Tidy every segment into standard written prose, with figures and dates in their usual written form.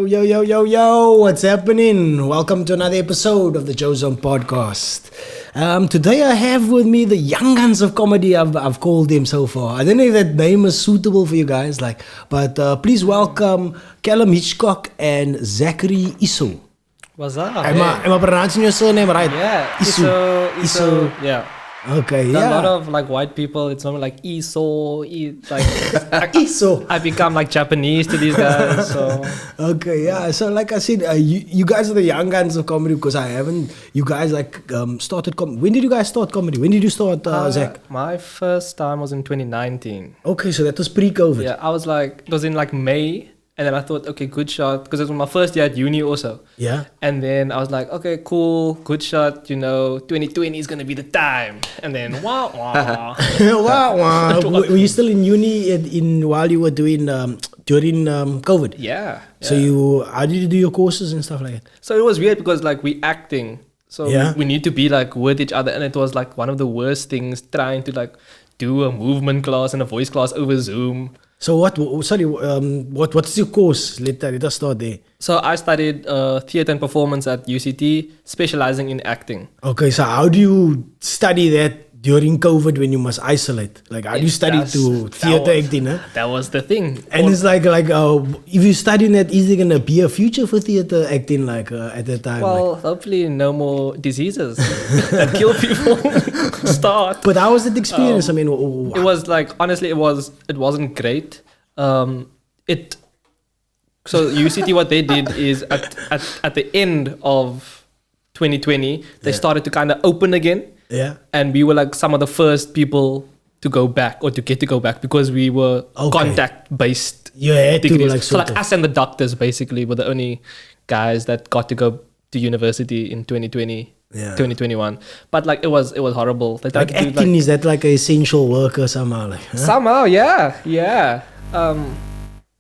Yo, what's happening? Welcome to another episode of the joeZONE podcast. Today I have with me the young guns of comedy, I've called them so far. I don't know if that name is suitable for you guys, but please welcome Callum, Hitchcock and Zachary, Easu. What's up? Am I pronouncing your surname right? Yeah, Easu. Yeah. Okay, A yeah. lot of like white people, it's normally like Easu, Easu. I become like Japanese to these guys, so. Okay, yeah. So like I said, you guys are the young guns of comedy because you guys started when did you guys start comedy? When did you start, Zach? My first time was in 2019. Okay, so that was pre-COVID. Yeah, I was like, it was in like May. And then I thought, okay, good shot. Because it was my first year at uni also. Yeah. And then I was like, okay, cool, good shot. 2020 is going to be the time. And then, wah. Wow. Were you still in uni while you were doing, during COVID? Yeah. So how did you do your courses and stuff like that? So it was weird because like we acting. So we need to be like with each other. And it was like one of the worst things trying to like do a movement class and a voice class over Zoom. So what is your course? Let us start there. So I studied theatre and performance at UCT, specializing in acting. Okay, so how do you study that during COVID when you must isolate? Like how do you study theatre acting? Huh? That was the thing. And it's like if you study that, is there going to be a future for theatre acting at that time? Well, hopefully no more diseases that kill people start. But how was that experience? It was like, honestly, it wasn't great. So UCT, what they did is at the end of 2020, they started to kind of open again. Yeah. And we were like some of the first people to go back or to get to go back because we were contact-based. You had degrees. So like us and the doctors basically were the only guys that got to go to university in 2020. Yeah. 2021, but like it was horrible. Like acting, is that like an essential worker somehow? Like, huh? Somehow, yeah.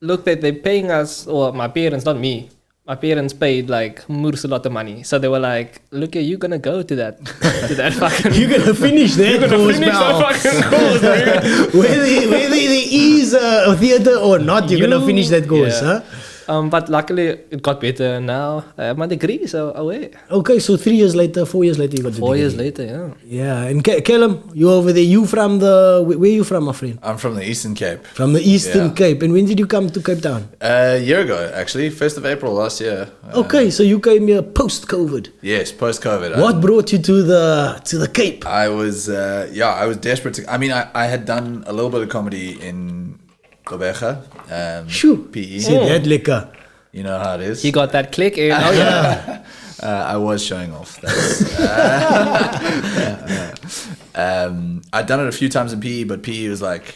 Look, they're paying us, or my parents, not me. My parents paid like moors a lot of money, so they were like, "Look, you're gonna go to that fucking. You're gonna finish that. You're gonna finish that fucking course, dude. whether there is a theatre or not, you're gonna finish that course, huh?" But luckily it got better. Now I have my degree, so away. Okay, so 4 years later, you got the degree. 4 years later, yeah. Yeah, and Callum, you over there. You from where are you from, my friend? I'm from the Eastern Cape. From the Eastern Cape. And when did you come to Cape Town? A year ago, actually, 1st of April last year. Okay, so you came here post-COVID. Yes, post-COVID. What brought you to the Cape? I was desperate to. I mean, I had done a little bit of comedy in Gqeberha, PE. See that liquor. You know how it is. You got that click in. Oh yeah. I was showing off. I'd done it a few times in PE, but PE was like,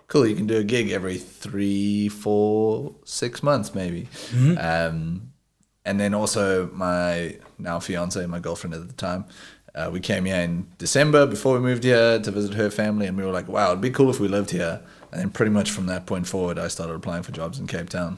cool, you can do a gig every 3, 4, 6 months maybe. Mm-hmm. And then also my now fiance, my girlfriend at the time, we came here in December before we moved here to visit her family, and we were like, wow, it'd be cool if we lived here. And then pretty much from that point forward, I started applying for jobs in Cape Town.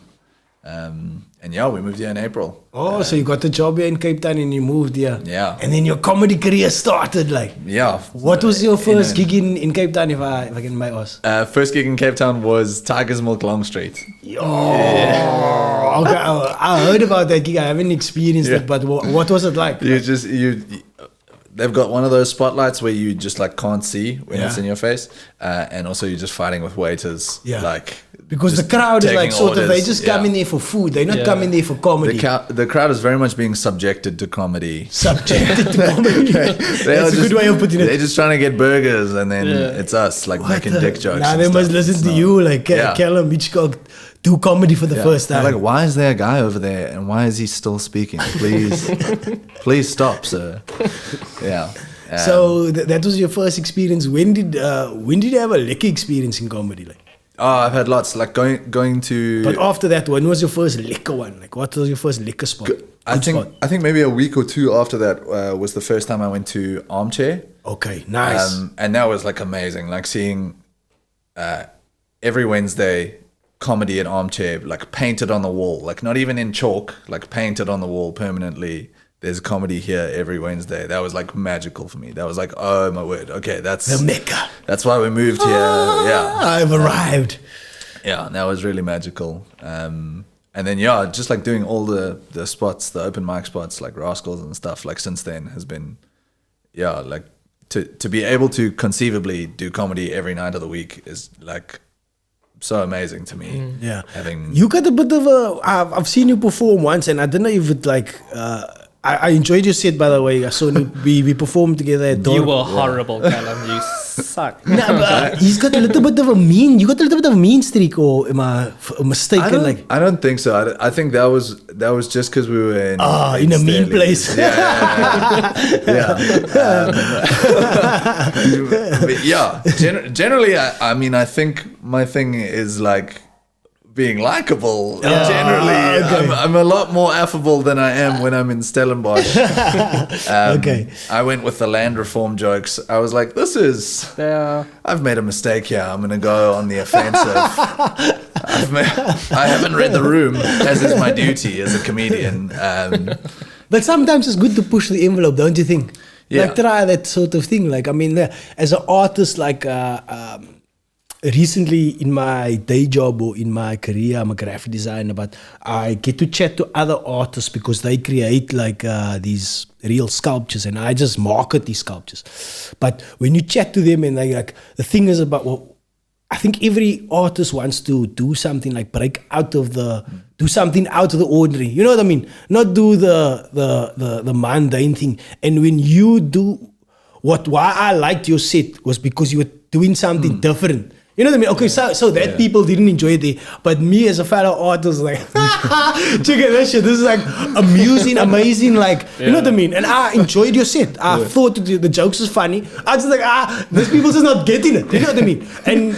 We moved here in April. Oh, so you got the job here in Cape Town and you moved here. Yeah. And then your comedy career started, like. Yeah. What was your first gig in Cape Town, if I can may ask? First gig in Cape Town was Tiger's Milk Long Street. Oh, okay. I heard about that gig. I haven't experienced it, but what was it like? They've got one of those spotlights where you just like can't see when it's in your face, and also you're just fighting with waiters, because the crowd is like they just come in there for food. They're not coming there for comedy. The crowd is very much being subjected to comedy. Subjected to comedy. That's a good way of putting it. They're just trying to get burgers, and then it's us like making dick jokes. Now they must listen to you, like Callum, Hitchcock, do comedy for the first time. They're like, why is there a guy over there, and why is he still speaking? Please stop, sir. Yeah. So that was your first experience. When did you have a liquor experience in comedy? Like, I've had lots. Like going to. But after that, when was your first liquor one? Like, what was your first liquor spot? I think maybe a week or two after that was the first time I went to Armchair. Okay, nice. And that was like amazing. Like seeing every Wednesday comedy at Armchair, like painted on the wall, like not even in chalk, like painted on the wall permanently. There's comedy here every Wednesday. That was like magical for me. That was like, oh my word. Okay, that's the Mecca. That's why we moved here. Yeah, I've arrived. Yeah, that was really magical. And and then yeah, just like doing all the spots, the open mic spots, like Rascals and stuff. Like since then has been, yeah, like to be able to conceivably do comedy every night of the week is like so amazing to me. Yeah. Having You got a bit of a. I've seen you perform once, and I don't know if it like. I enjoyed your set, by the way. I saw we performed together at You Dorp. were horrible, Callum. You suck. No, but he's got a little bit of a mean. You got a little bit of a mean streak, or am I mistaken? I don't think so. I think that was just because we were in in a mean Stanley. place. Yeah. Generally, I mean, I think my thing is like being likable. Generally, okay. I'm a lot more affable than I am when I'm in Stellenbosch. Okay. I went with the land reform jokes. I was like, I've made a mistake here. I'm going to go on the offensive. I haven't read The Room, as is my duty as a comedian. But sometimes it's good to push the envelope, don't you think? Yeah. Like try that sort of thing. Like I mean, as an artist, like recently in my day job or in my career, I'm a graphic designer, but I get to chat to other artists because they create like these real sculptures, and I just market these sculptures. But when you chat to them, and they like the thing is about I think every artist wants to do something like do something out of the ordinary. You know what I mean? Not do the mundane thing. And when you do why I liked your set was because you were doing something different. You know what I mean? Okay, so that people didn't enjoy it there. But me as a fellow artist, like, check out that shit. This is like amusing, amazing, like, you know what I mean? And I enjoyed your set. I thought the jokes was funny. I was like, these people just not getting it. You know what I mean? And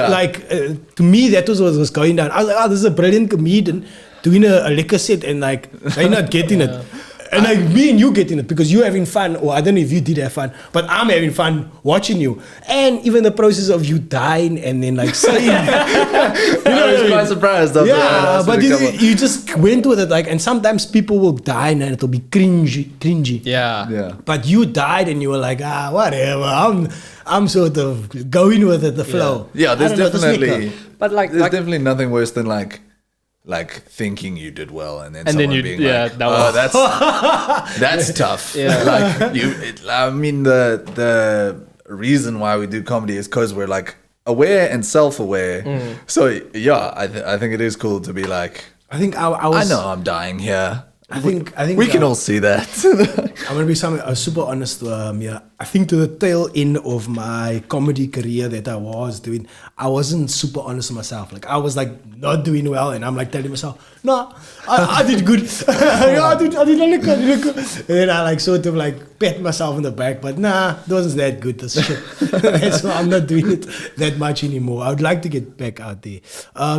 like, to me, that was what was going down. I was like, this is a brilliant comedian doing a liquor set, and like, they're not getting it. And like me and you getting it because you're having fun, or I don't know if you did have fun, but I'm having fun watching you. And even the process of you dying and then like saying, I was quite surprised. Yeah, but you just went with it, like, and sometimes people will die and it'll be cringy. Yeah. But you died and you were like, whatever. I'm sort of going with it, the flow. Yeah, there's definitely, but like, definitely nothing worse than like thinking you did well and then someone then being that like, was that's tough. Yeah. Like I mean, the reason why we do comedy is because we're like aware and self-aware. So yeah, I think it is cool to be like, I think I know I'm dying here. I think we can all see that. I'm gonna be super honest. I think to the tail end of my comedy career that I was doing, I wasn't super honest with myself. Like I was like not doing well, and I'm like telling myself, "No, I did good. I did really good." And then I like sort of like pat myself on the back, but nah, it wasn't that good. This shit. That's why I'm not doing it that much anymore. I would like to get back out there.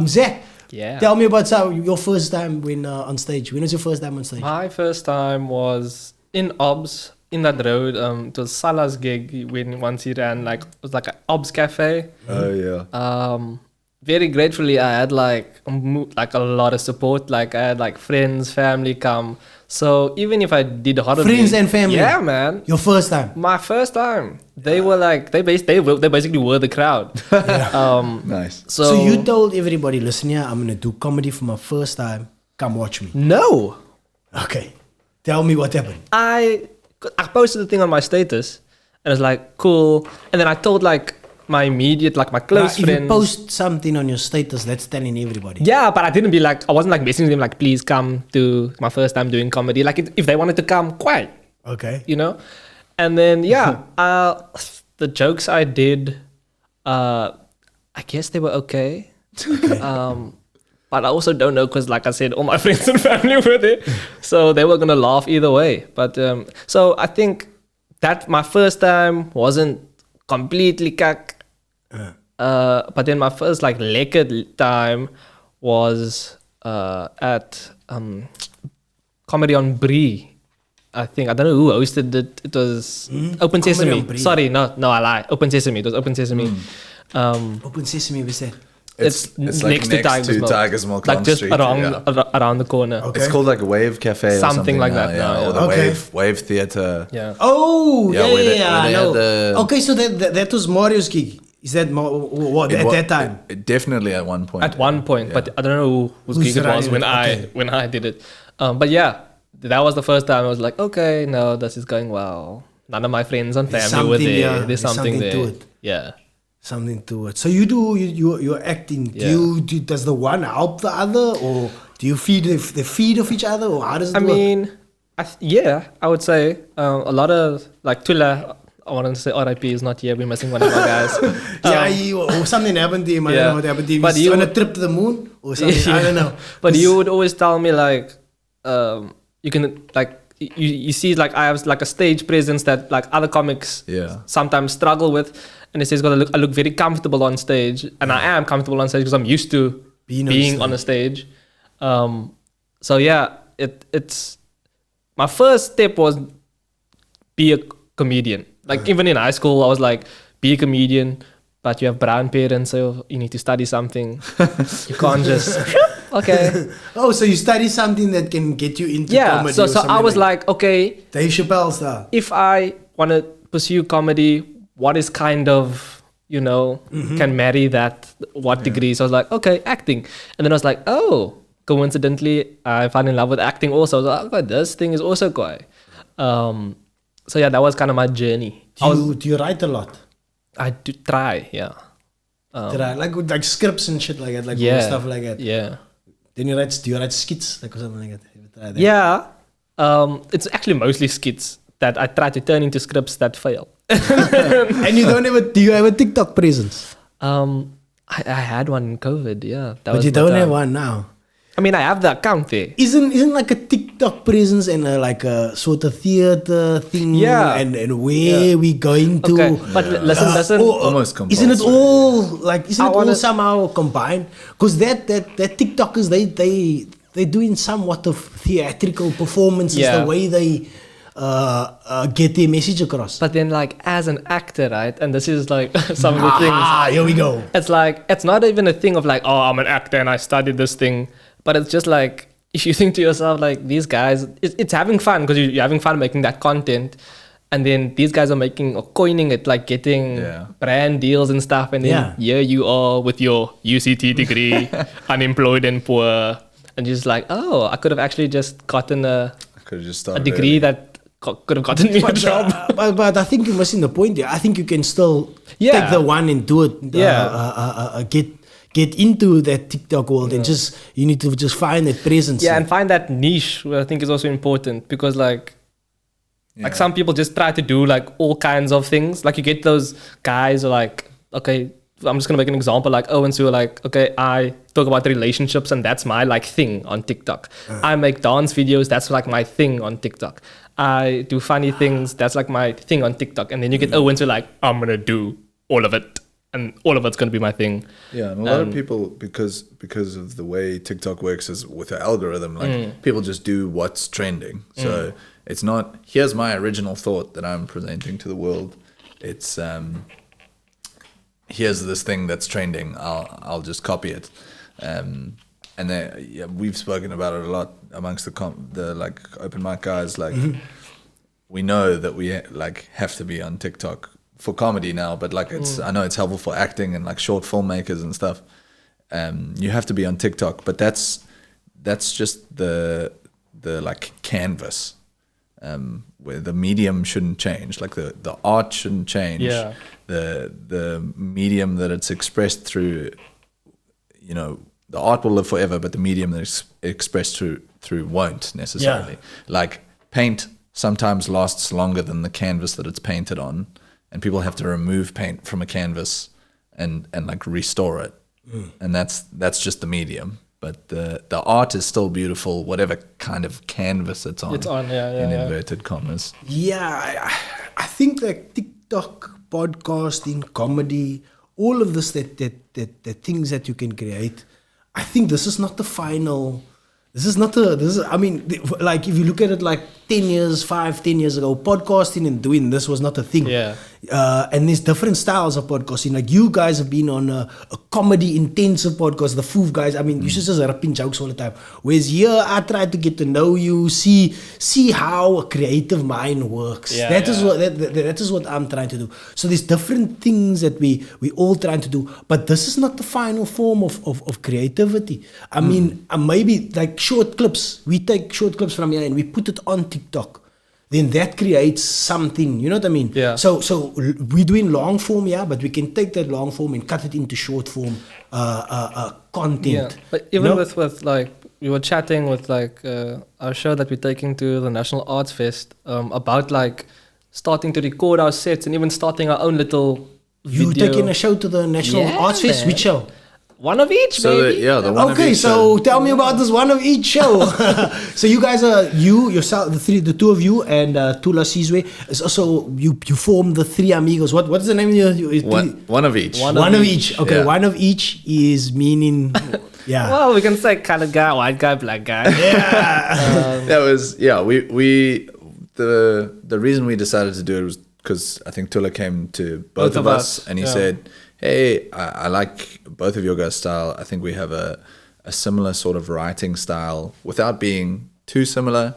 Zach. Yeah. Tell me about your first time on stage. When was your first time on stage? My first time was in OBS, in that road. It was Salah's gig once he ran it was like an OBS cafe. Oh yeah. Very gratefully, I had like a lot of support. Like I had like friends, family come. So even if I did horribly, Friends and family. Yeah, man. Your first time. My first time. They were like they basically were the crowd. Nice. So you told everybody, listen here, I'm gonna do comedy for my first time. Come watch me. No. Okay. Tell me what happened. I posted the thing on my status, and it's like cool. And then I told like my immediate, like my close If friends. you post something on your status, that's telling everybody. Yeah, but I didn't be like, I wasn't like messaging them like, please come to my first time doing comedy. Like if they wanted to come, quite. Okay. You know? And then, the jokes I did, I guess they were okay. But I also don't know because like I said, all my friends and family were there. So they were going to laugh either way. But so I think that my first time wasn't completely cack. But then my first like lekker time was at Comedy on Brie. I think I don't know who hosted it. It was Open Sesame. Sorry, no, I lie. Open Sesame. It was Open Sesame. Open Sesame, we said. It's like next to Tiger's Milk like on just Street, around the corner. Okay. It's called like a Wave Cafe or Something like now, that, yeah. no, Or the okay. Wave Theatre. Yeah. Oh, Yeah, where they I had know. the- Okay, so that was Mario's gig. Is that more, what at that time? Definitely at one point. At one point, but I don't know whose gig it was when I did it. But yeah, that was the first time I was like, okay, no, this is going well. None of my friends and family were there. Yeah, there's something there. to it. Yeah. Something to it. So you're acting. Does the one help the other, or do you feed the feed of each other, or how does it work? I mean, I would say a lot of like Tula. I want to say RIP is not here. We're missing one of our guys. Or something happened to him. I don't know what happened to him. He's on a trip to the moon or something. I don't know. But you would always tell me like, you can like you see like I have like a stage presence that like other comics sometimes struggle with, and it says I look very comfortable on stage, and I am comfortable on stage because I'm used to being on a stage. So yeah, it's my first step was be a comedian. Like even in high school, I was like, be a comedian, but you have brown parents, so you need to study something. You can't just okay. Oh, so you study something that can get you into comedy. So I was like, okay, Dave Chappelle style. If I want to pursue comedy, what is kind of can marry that? What degree? So I was like, okay, acting, and then I was like, oh, coincidentally, I fell in love with acting also. I was like, okay, this thing is also cool. So yeah, that was kind of my journey. Do you write a lot? I do try, yeah. Try like scripts and shit like that, like stuff like that. Yeah. Then do you write skits like or something like that? Have you tried that? Yeah. It's actually mostly skits that I try to turn into scripts that fail. And do you have a TikTok presence? I had one in COVID, yeah. But you don't have one now. I mean, I have the account there. Isn't like a TikTok presence and like a sort of theater thing? Yeah. And where we going to? Okay, but listen. Almost compulsory. Isn't it all somehow combined? Because that TikTokers they doing somewhat of theatrical performances, the way they get their message across. But then like as an actor, right? And this is like some of the things. Here we go. It's like, it's not even a thing of like, oh, I'm an actor and I studied this thing. But it's just like, if you think to yourself, like, these guys, it's having fun because you're having fun making that content. And then these guys are making or coining it, like getting brand deals and stuff. And then here you are with your UCT degree, unemployed and poor. And you're just like, oh, I could have actually just gotten a degree that could have gotten me a job. But I think you're missing the point there. I think you can still take the one and do it. Get into that TikTok world and you need to just find that presence. Yeah, and find that niche, which I think is also important because like some people just try to do like all kinds of things. Like you get those guys who are like, okay, I'm just gonna make an example like Owens who are like, okay, I talk about relationships and that's my like thing on TikTok. I make dance videos, that's like my thing on TikTok. I do funny things, that's like my thing on TikTok. And then you get Owens who are like, I'm gonna do all of it. And all of it's going to be my thing. Yeah, and a lot of people, because of the way TikTok works is with the algorithm, like people just do what's trending. So it's not, here's my original thought that I'm presenting to the world. It's, here's this thing that's trending. I'll just copy it. And then we've spoken about it a lot amongst the like open mic guys. Like we know that we like have to be on TikTok for comedy now, but like I know it's helpful for acting and like short filmmakers and stuff. You have to be on TikTok, but that's just the like canvas where the medium shouldn't change, like the art shouldn't change. Yeah. The medium that it's expressed through, the art will live forever, but the medium that it's expressed through won't necessarily. Yeah. Like paint sometimes lasts longer than the canvas that it's painted on. And people have to remove paint from a canvas and like restore it. And that's just the medium. But the art is still beautiful, whatever kind of canvas it's on. It's on, in inverted commas. Yeah, I think that TikTok, podcasting, comedy, all of this that things that you can create, I think this is not the final. I mean, like if you look at it like 10 years ago, podcasting and doing this was not a thing. Yeah. And there's different styles of podcasting. Like you guys have been on a comedy intensive podcast, the Foof guys. I mean, you just ripping jokes all the time. Whereas here, I try to get to know you, see how a creative mind works. Yeah, That is what I'm trying to do. So there's different things that we all trying to do, but this is not the final form of creativity. I mean, maybe like short clips. We take short clips from here and we put it on TikTok. Then that creates something, you know what I mean? Yeah. So we're doing long form, yeah, but we can take that long form and cut it into short form content. Yeah, but even you know? with like we were chatting with like our show that we're taking to the National Arts Fest about like starting to record our sets and even starting our own little You video. taking a show to the National Yeah, Arts Fest? man. Which show? One of each, So baby. the one of Okay, each, so tell me about this one of each show. So you guys are yourself, the two of you, and Tula Sizwe. So you form the three amigos. What is the name of your one of each. One of each. Okay, Yeah. one of each is meaning, yeah. Well, we can say colored guy, white guy, black guy. That was we the reason we decided to do it was because I think Tula came to both of us and he yeah. said, hey, I like both of your guys' style. I think we have a similar sort of writing style without being too similar.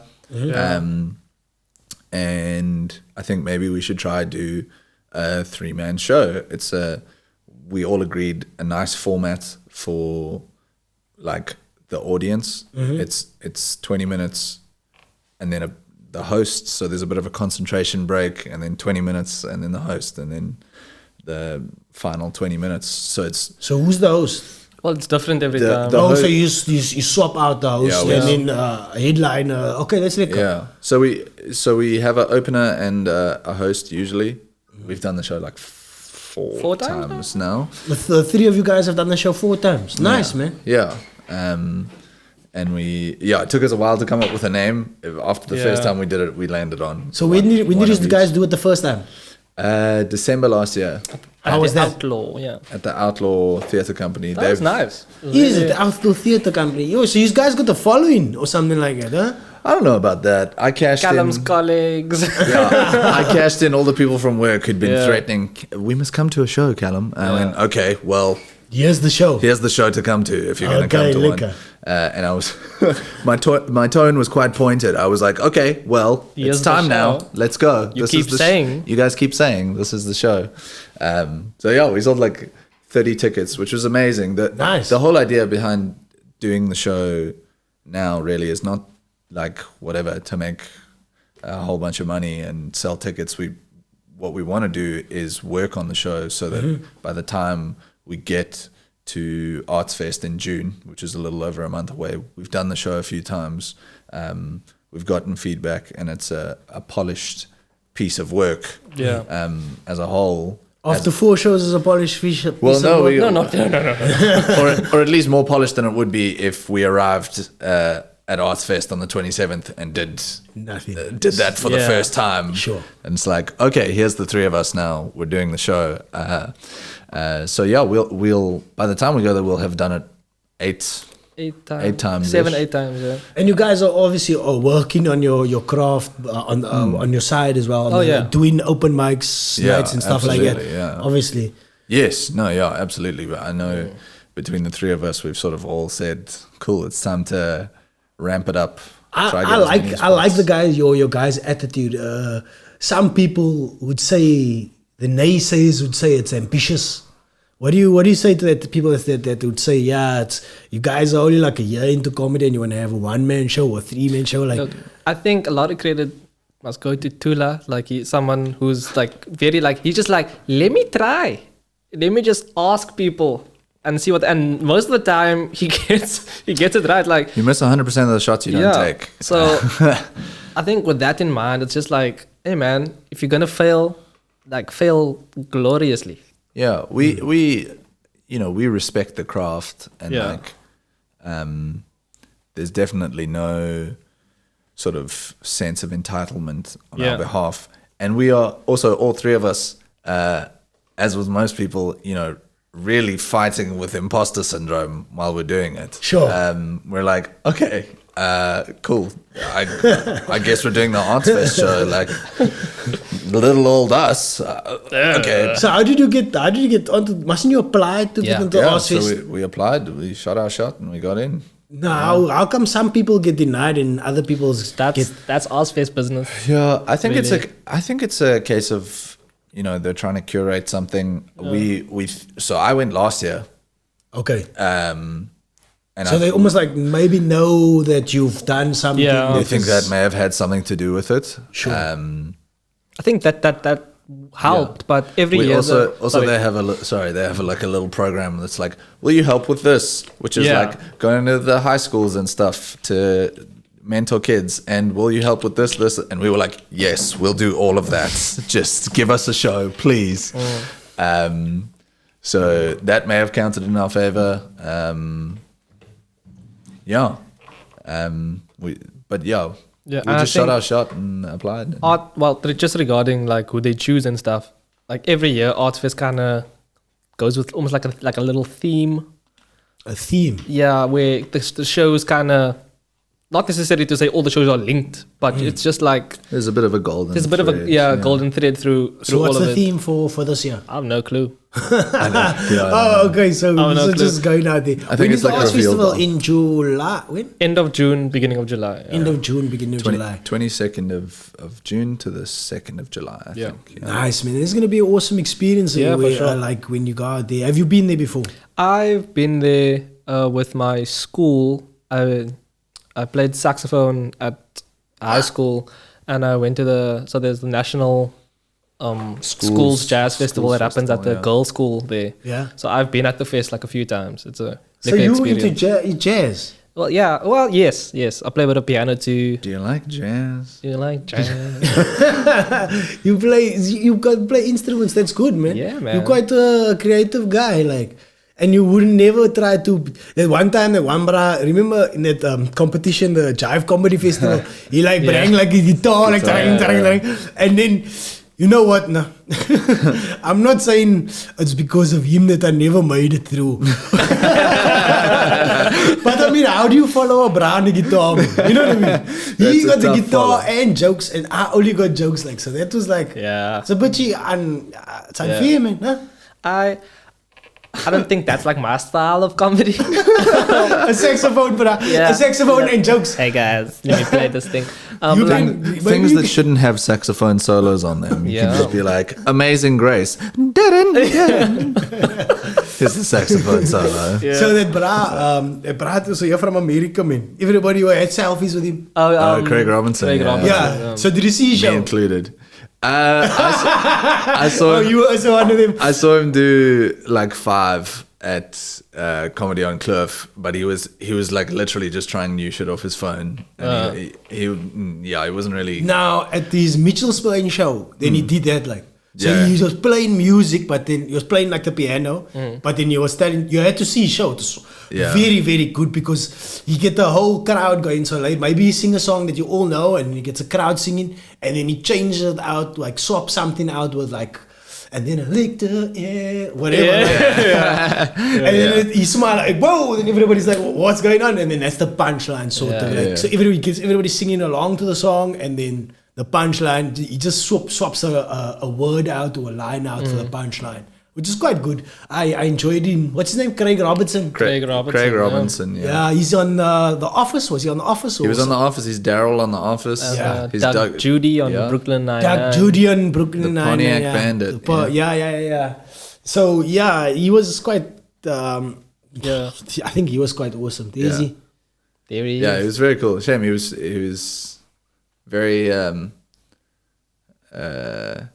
And I think maybe we should try do a 3-man show. We all agreed a nice format for like the audience. It's 20 minutes and then the host, so there's a bit of a concentration break, and then 20 minutes, and then the host, and then the final 20 minutes. So who's the host? Well, it's different every The- time. the- So you swap out the host Yeah, and then headliner. Okay, that's like yeah. So we have an opener and a host usually. We've done the show like four times times now. the three of you guys have done the show 4 times. Nice, man. Yeah. And it took us a while to come up with a name. After the first Yeah. time we did it, we landed on. So when did one you of guys each. do it the first time? December last year How was The that? Outlaw, yeah. at the Outlaw Theatre Company. That was nice. Is it the Outdoor Theatre Company? Yo, so you guys got a following or something like that, huh? I don't know about that. I cashed Callum's in. colleagues. Yeah, I cashed in all the people from work who'd been Yeah. threatening. We must come to a show, Callum. I went, okay, well, Here's the show. here's the show to come to if you're going to Okay, come to liquor. one. And I was, my tone was quite pointed. I was like, okay, well, Here's it's the time now. show. Let's go. You This keep is the saying. you guys keep saying this is the show. So yeah, we sold like 30 tickets, which was amazing. Nice. The whole idea behind doing the show now really is not like whatever to make a whole bunch of money and sell tickets. What we want to do is work on the show so that by the time we get to Arts Fest in June, which is a little over a month away, we've done the show a few times. We've gotten feedback, and it's a polished piece of work. Yeah. As a whole. After 4 shows is a polished fish. Well, no, No. or at least more polished than it would be if we arrived at Arts Fest on the 27th and did Nothing. did that for the Yeah. first time. Sure. And it's like, okay, here's the 3 of us now. We're doing the show. So yeah, we'll by the time we go there, we'll have done it 8 8 times. 7, 8 times, yeah. And you guys are obviously working on your craft on your side as well. Doing open mics, Yeah, nights and stuff like that. absolutely, yeah. Obviously. Yes, no, yeah, absolutely. But I know between the 3 of us, we've sort of all said, cool, it's time to ramp it up. Try get as many I like spots. the guys your guys' attitude. Some people would say, the naysayers would say it's ambitious. What do you say to that, to people that would say, yeah, it's you guys are only like a year into comedy and you want to have a 1-man show or 3-man show? Like, Look, I think a lot of credit must go to Tula. Like he's someone who's like very like he's just like, let me try. Let me just ask people and see what, and most of the time he gets it right. Like You miss 100% of the shots you don't take. So I think with that in mind, it's just like, hey man, if you're gonna fail, like fail gloriously. Yeah, we respect the craft, and Yeah. like, there's definitely no sort of sense of entitlement on Yeah. our behalf, and we are also all 3 of us, as with most people, really fighting with imposter syndrome while we're doing it. Sure. We're like, okay, cool. I guess we're doing the Arts Fest show. Like, little old us. Okay. So how did you get onto? Mustn't you apply to get into Yeah, Arts so Fest? we applied. We shot our shot and we got in. No, how come some people get denied and other people's get? That's Ozfest business. Yeah, I think Really? I think it's a case of, you know, they're trying to curate something. So I went last year. Okay. And So they almost like maybe know that you've done something. Yeah. I think that may have had something to do with it. Sure. I think that helped, but every We year also sorry. they have like a little program that's like, will you help with this? Which is Yeah. like going to the high schools and stuff to mentor kids, and will you help with this? And we were like, yes, we'll do all of that. Just give us a show, please. So that may have counted in our favor. Yeah. We Yeah, and we I just shot think- our shot and applied. Just regarding like who they choose and stuff. Like every year, Artsfest kind of goes with almost like a little theme. A theme. Yeah, where the shows kind of not necessarily to say all the shows are linked, but it's just like There's a bit of a golden. there's a bit of a thread, golden thread through So all what's of the it. theme for this year? I have no clue. Oh, okay. So Oh, no so clue. just going out there. think When it's is the like a Arts reveal Festival doll. in July? When? End of June, beginning of July. Yeah. End of June, beginning of July. 22nd of June to the 2nd of July, I Yeah. think. Yeah. Nice, man. It's gonna be an awesome experience. Yeah, for where, sure. like when you go out there. Have you been there before? I've been there with my school. I played saxophone at high school, and I went to there's the national schools jazz festival that happens at the festival, yeah. girls' school there. Yeah. So I've been at the fest like a few times. It's a So liquor you experience. into jazz? Well, yeah. Well, yes. I play a bit of piano too. Do you like jazz? You like jazz? You can play instruments. That's good, man. Yeah, man. You're quite a creative guy, like. And you would never try to. That one time, that one bra, remember in that competition, the Jive Comedy Festival, he like bring like his guitar, like tarang. And then, you know what? No, I'm not saying it's because of him that I never made it through. But I mean, how do you follow a bra on the guitar? Man? You know what I mean? He That's a got the tough guitar follow. and jokes, and I only got jokes. Like, so that was like, Yeah. it's a bit it's unfair, man. Huh? I don't think that's like my style of comedy. A saxophone, bro. Yeah. A saxophone and jokes. Hey guys, let me play this thing. You like- can- maybe Things you that can- shouldn't have saxophone solos on them. You Yeah. can just be like, Amazing Grace. Here's the saxophone solo. Yeah. So that bra, so you're from America, man. Everybody had selfies with him. Craig Robinson. Craig yeah. Robinson. Yeah. So did you see his Me show? included. I saw Oh, him, you were also one of them. I saw him do like 5 at Comedy on Cliff, but he was like literally just trying new shit off his phone. And he wasn't really. Now at this Mitchell's playing show, then he did that like. So Yeah. he was playing music, but then he was playing like the piano, but then you had to see his show. It was Yeah. very, very good because he get the whole crowd going. So like maybe he sing a song that you all know and he gets a crowd singing and then he changes it out, like swap something out with like, and then I lick the air, whatever. And then he smile like, whoa, and everybody's like, what's going on? And then that's the punchline sort of. Yeah. Like, so everybody's singing along to the song and then the punchline, he just swaps a word out or a line out for the punchline, which is quite good. I enjoyed him. What's his name? Craig Robinson. Craig Robinson. Craig yeah. Robinson, yeah. Yeah, he's on The Office. Was he on The Office? He was on The Office. He's Daryl on The Office. Yeah. He's Doug Judy on yeah. Brooklyn Nine. Doug Judy on Brooklyn The Nine-Nine, Pontiac yeah. Bandit, Yeah. So yeah, he was quite. Yeah. I think he was quite awesome. There is Yeah. he. There he Yeah, is. it was very cool. Shame he was very.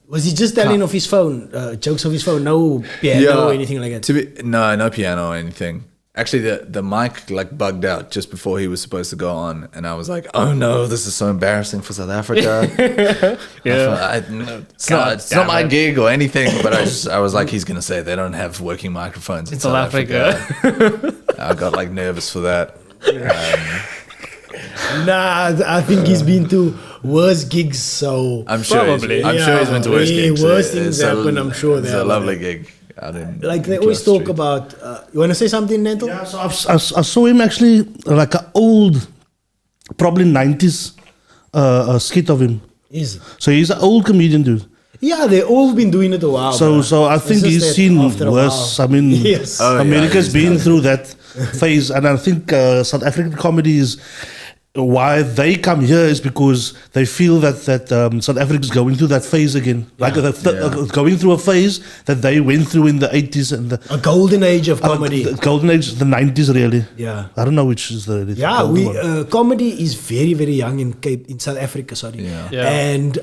Was he just telling off his phone, jokes off his phone? No piano or anything like that. No piano or anything. Actually, the mic like bugged out just before he was supposed to go on, and I was like, "Oh no, this is so embarrassing for South Africa." It's not my gig or anything, but I was like, he's gonna say they don't have working microphones in South Africa. I got like nervous for that. Nah, I think he's been to worse gigs. So I'm sure. Probably. I'm sure he's been to worse gigs. Worse things happen. I'm sure It's there. a lovely gig. out in. Like they in always Close talk Street. about. You want to say something, Nental? Yeah, so I saw him actually like an old, probably 90s skit of him. Is it? So he's an old comedian, dude. Yeah, they've all been doing it a while. So bro. I It's think just he's that seen after a worse. while- I mean, Yes. Oh, yeah, America's he's been done. through that phase, and I think South African comedy is why they come here is because they feel that South Africa is going through that phase again, like going through a phase that they went through in the 80s and the a golden age of comedy. the golden age, the 90s, really. Yeah. I don't know which is the Yeah, golden one. comedy is very, very young in South Africa. Sorry, Yeah. Yeah. and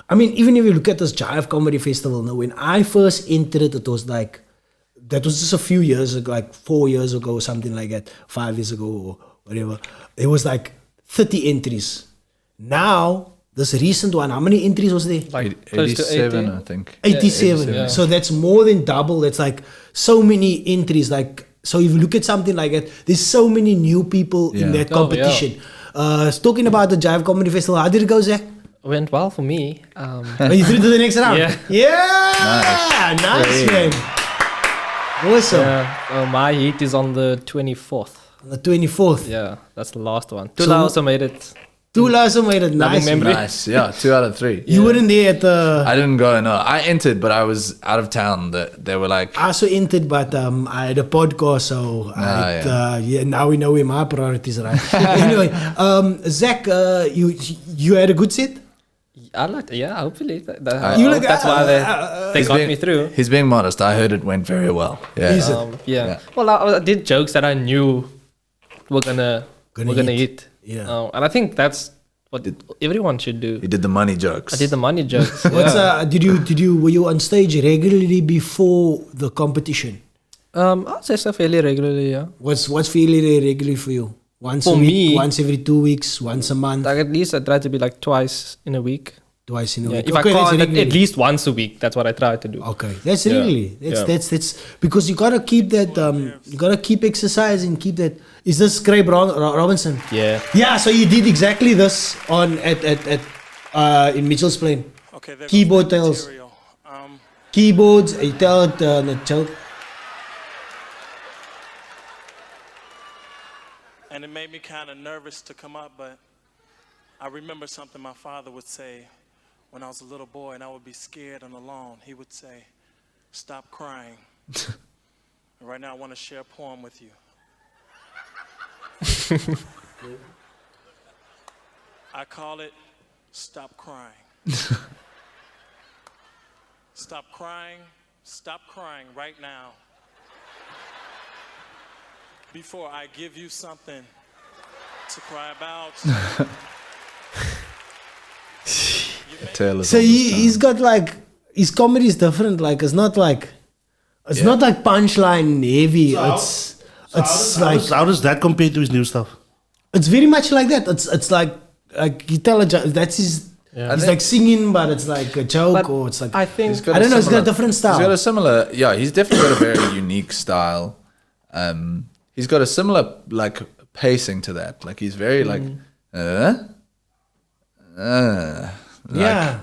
I mean, even if you look at this Jive Comedy Festival, now when I first entered it, it was like that was just a few years ago, like 4 years ago or something like that, 5 years ago or whatever. There was like 30 entries. Now this recent one, how many entries was there? Like close to 87, 80. I think. 87. yeah. So that's more than double. That's like so many entries. Like, so if you look at something like that, there's so many new people in Yeah. that Oh, yeah. competition. Talking about the Jive Comedy Festival, how did it go, Zach? Went well for me. Are you through to the next round? Yeah. Yeah. Nice, man. Awesome. My heat is on the 24th. On the 24th. Yeah, that's the last one. So- Tula also made it. Two last made it nice. memory. Nice, yeah, 2 out of 3. You weren't there at the. I didn't go. No, I entered, but I was out of town. They were like, I also entered, but I had a podcast, so now we know where my priorities are. Anyway, Zach, you had a good set. I liked it. Yeah, hopefully. You like- that's why they he's got being- me through. He's being modest. I heard it went very well. Yeah. Is it? Yeah. Yeah. Well, I did jokes that I knew were gonna hit. Yeah. And I think that's what everyone should do. He did the money jokes. I did the money jokes. What's yeah. were you on stage regularly before the competition? I'll say so fairly regularly. Yeah. What's fairly regularly for you? Once For a week, me- once every 2 weeks, once a month, Like at least I try to be like twice in a week. twice in a Yeah, week. if Okay, I that's can't, regularly. at least once a week. That's what I try to do. Okay, that's Yeah. really that's because you gotta keep that you gotta keep exercising, keep that. Is this Craig Robinson? Yeah. Yeah, so you did exactly this on at in Mitchell's Plain. Okay, there Keyboard goes the tells. material. Keyboards, you tell it the joke. And it made me kind of nervous to come up, but I remember something my father would say when I was a little boy and I would be scared and alone. He would say, "Stop crying." And right now I want to share a poem with you. I call it Stop Crying. Stop crying right now. Before I give you something to cry about. Tale us So all this he's got like his comedy is different. Like it's not like not punchline heavy. It's like How does that compare to his new stuff? it's very much like that. It's like you tell a joke. That's his. Yeah. It's like singing, but it's like a joke, But or it's like I think He's got I a don't know. It's got a similar- different style. He's got a similar, he's definitely got a very unique style. He's got a similar like pacing to that. Like he's very like, Yeah.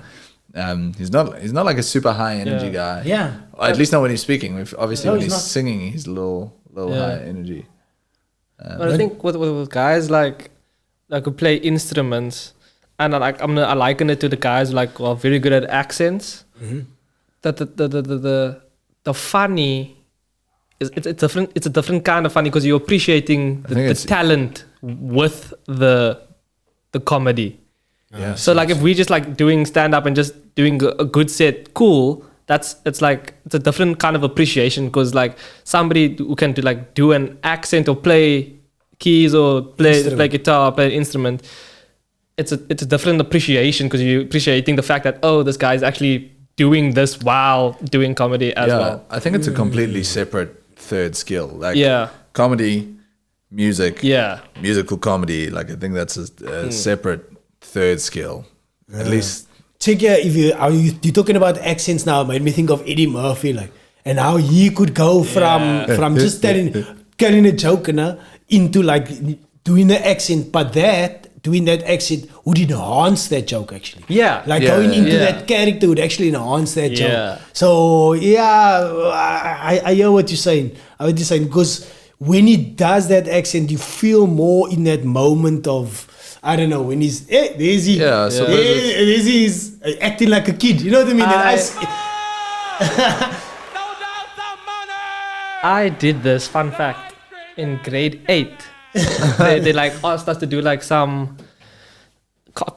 He's not like a super high energy guy. Yeah. Or at least not when he's speaking. Obviously, No, when he's he's not. singing, he's a little Yeah. high energy. But I think with guys like who play instruments, and I liken it to the guys like who are very good at accents. That the funny is it's different. It's a different kind of funny because you're appreciating think the it's- talent with the comedy. Yeah. So like if we just like doing stand up and just doing a good set, cool. It's a different kind of appreciation because like somebody who can do an accent or play keys or play guitar, play an instrument. It's a different appreciation because you're appreciating the fact that this guy is actually doing this while doing comedy as well. I think it's a completely separate third skill. Like Yeah. comedy, music, Yeah. musical comedy. Like I think that's a separate third skill. At least Check if you're talking about accents now, made me think of Eddie Murphy, like, and how he could go from just telling a joke into like doing the accent, but that doing that accent would enhance that joke actually. Yeah. Like Yeah, going into yeah. that character would actually enhance that joke. Yeah. So yeah, I hear what you're saying. I what you're saying because when he does that accent, you feel more in that moment of. I don't know when he's there's he Yeah, so there's he's acting like a kid. You know what I mean? And I did this, fun fact, in grade 8. they like asked us to do like some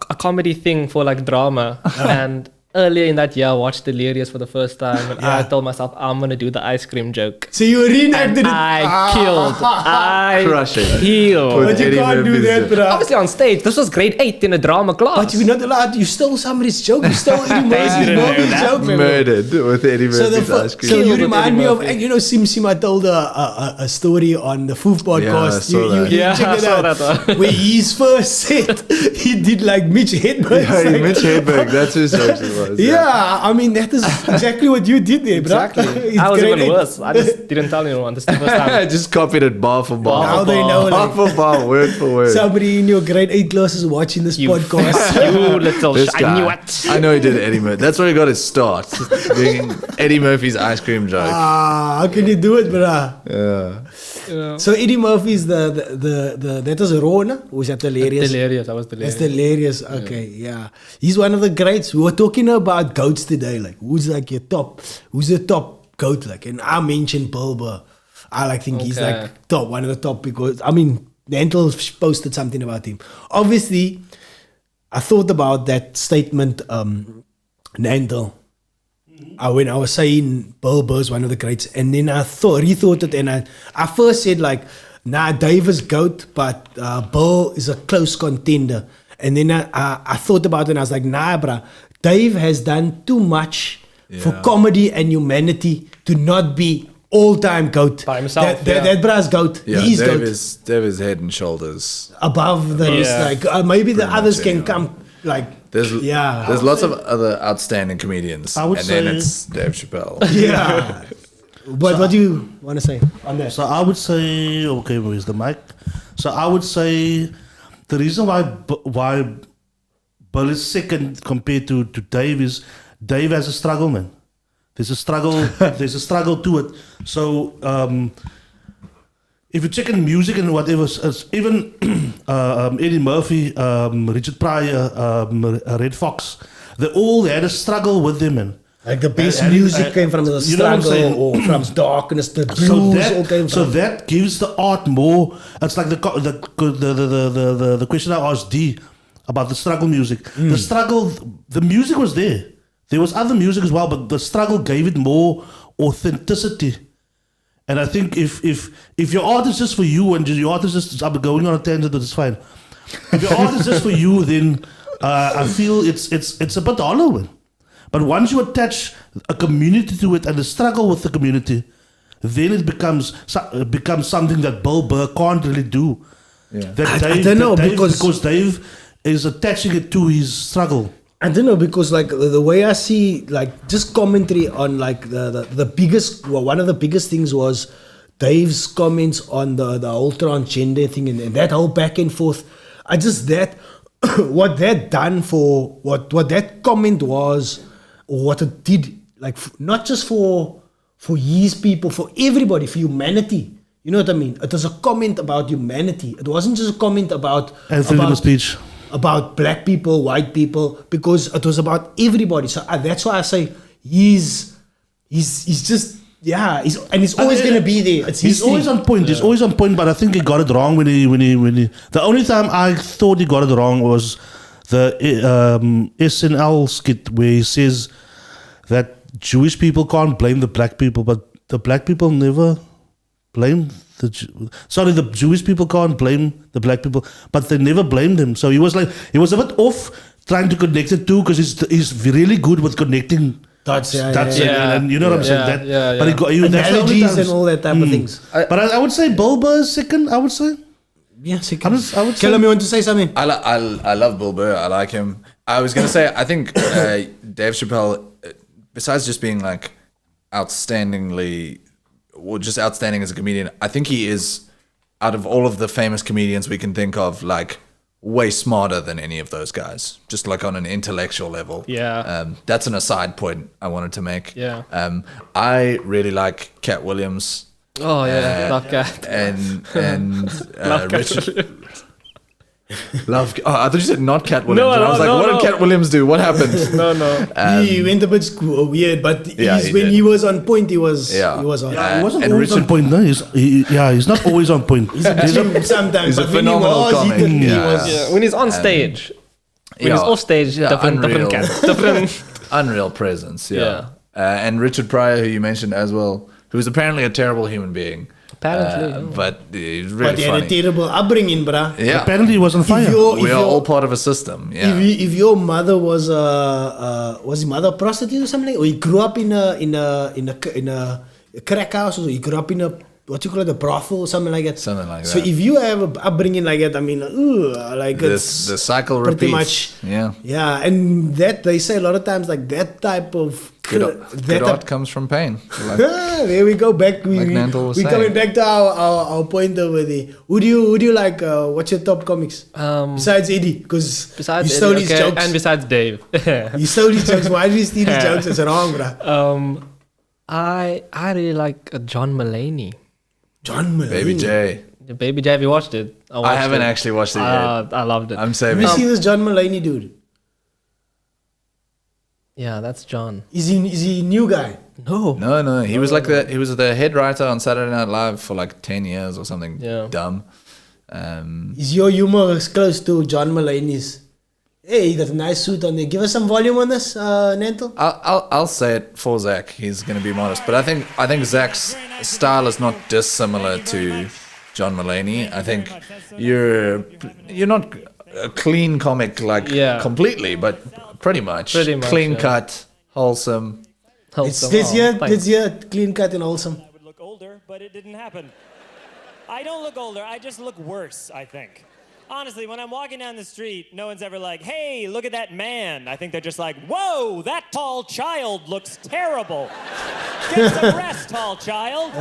a comedy thing for like drama. And earlier in that year, I watched Delirious for the first time. And I told myself, I'm going to do the ice cream joke. So you reenacted And it. I killed. I Crushing. killed. But you Eddie can't do Murphy's that, bro. Obviously on stage. This was grade 8 in a drama class. But you're not allowed. You stole somebody's joke. You stole Eddie Murphy's didn't know Murphy's that. joke. man. Murdered with Eddie So, Murphy's ice cream. so you Killed with remind Eddie me of, Murphy. and you know, Sim, I told a story on the Foof podcast. Yeah, I saw that. You Yeah, check I it saw out. that one. Where his first set, he did like Mitch Hedberg. Yeah, Mitch Hedberg, that's whose jokes it was. Yeah, I mean, that is exactly what you did there, bro. Exactly. It's I was grade even eight. worse. I just didn't tell anyone. This is the first I time. just copied it bar for bar. Now they know, Bar like, for bar, word for word. somebody in your grade 8 class is watching this You podcast. You little This I guy, knew it. I know he did Eddie Murphy. That's where he got his start. Doing Eddie Murphy's ice cream joke. How can you do it, bro? Yeah. So Eddie Murphy is the that was raw, no? Or was that hilarious? Delirious. I was That's delirious. hilarious. Okay, yeah. He's one of the greats. We were talking about goats today. Like, who's like your top? Who's the top goat? Like, and I mentioned Bill Burr. I like think he's Okay. like top, one of the top because I mean, Nantel posted something about him. Obviously, I thought about that statement, Nantel. When I was saying Bill Burr's one of the greats, and then I rethought it, and I first said like, nah, Dave is GOAT, but Bill is a close contender. And then I thought about it, and I was like, nah, bruh, Dave has done too much for Yeah. comedy and humanity to not be all-time GOAT. By himself, That bruh's GOAT. Yeah, He's Dave GOAT. is head and shoulders. Above the rest. Yeah. Like, maybe the Pretty others much can anyone. come, like, There's yeah. lots of other outstanding comedians, I would and then say- it's Dave Chappelle. Yeah. What do you want to say on that? So I would say, okay, where's the mic? So I would say the reason why Bill is second compared to Dave is Dave has a struggle, man. There's a struggle. There's a struggle to it. So if you check in music and whatever, even Eddie Murphy, Richard Pryor, Red Fox, they all had a struggle with them, man. Like the best And- music came from the you know what I'm struggle saying? or from darkness, the blues So all that, came so from. that gives the art more. It's like the question I asked D about the struggle music. The struggle, the music was there. There was other music as well, but the struggle gave it more authenticity. And I think if your art is just for you and your art is just, I'm going on a tangent, but it's fine. If your art is just for you, then I feel it's a bit hollow. Man. But once you attach a community to it and the struggle with the community, then it becomes something that Bill Burr can't really do. Yeah. That I don't know, because Dave is attaching it to his struggle. I don't know because like the way I see like just commentary on like the biggest one of the biggest things was Dave's comments on the whole transgender thing and that whole back and forth. I just that what that done for what that comment was or what it did like not just for his people, for everybody, for humanity. You know what I mean? It was a comment about humanity. It wasn't just a comment about freedom of speech. About black people, white people, because it was about everybody. So that's why I say he's just he's always gonna be there. It's his He's always thing. on point. He's always on point, but I think he got it wrong when he. The only time I thought he got it wrong was the SNL skit where he says that Jewish people can't blame the black people, but the black people never blame the Jewish people can't blame the black people, but they never blamed him. So he was a bit off trying to connect it too, because he's really good with connecting. That's And you know what I'm saying. But that's the only analogies times- and all that type of things. But I would say Bill Burr is second. I would say. Yeah, I would say. Callum, you want to say something? I love Bill Burr. I like him. I was gonna say I think Dave Chappelle, besides just being like outstanding as a comedian, I think he is, out of all of the famous comedians we can think of, like way smarter than any of those guys, just like on an intellectual level. Yeah. That's an aside point I wanted to make. Yeah. I really like Cat Williams Oh yeah, love Cat. and Love Cat Richard. Williams. Love. Oh, I thought you said not Cat Williams. No, and I was like, no, what no. did Cat Williams do? What happened? No. He went a bit weird, but Yeah, he's, he when did. he was on point, he was on. He wasn't and always Richard- on point. No, he's not always on point. He's a gym sometimes, he's a but when he phenomenal was, comic. he Yeah. was. Yeah, when he's on stage. When yeah, he's off stage, yeah, different unreal. Cat. Different. Unreal presence. Yeah. Yeah. And Richard Pryor, who you mentioned as well, who's apparently a terrible human being. Apparently, yeah. But he's But really he had a funny. terrible upbringing, bruh. Yeah. Apparently, he was on fire. We are all part of a system. Yeah. If your mother was his mother a prostitute or something, or he grew up in a crack house, or he grew up in a what you call it, a brothel or something like that. Something like So that. if you have a upbringing like that, I mean, like the it's cycle pretty repeats. much. Yeah. Yeah, and that they say a lot of times like that type of Good art comes from pain. Like, there we go back. Like Nantel was we coming saying. back to our point over there. Who do you like? What's your top comics? Besides Eddie, because Besides you stole Eddie, his okay, jokes. and besides Dave. You stole his jokes. Why did you steal his jokes? It's wrong, bruh. I really like John Mulaney. John Mulaney. Baby J. The Baby J, have you watched it? I haven't actually watched it yet. I loved it. I'm Have saving. you seen this John Mulaney dude? Yeah, that's John. Is he a new guy? No. No. He was like he was the head writer on Saturday Night Live for like 10 years or something Yeah. dumb. Is your humor as close to John Mulaney's? Hey, you got a nice suit on there. Give us some volume on this, Nantel. I'll say it for Zach. He's going to be modest, but I think Zach's style is not dissimilar to John Mulaney. I think you're not a clean comic like Yeah. completely, but pretty much clean yeah. cut, wholesome. Wholesome. This Thanks. year, clean cut and wholesome. I would look older, but it didn't happen. I don't look older, I just look worse, I think. Honestly, when I'm walking down the street, no one's ever like, hey, look at that man. I think they're just like, whoa, that tall child looks terrible. Get some rest, tall child.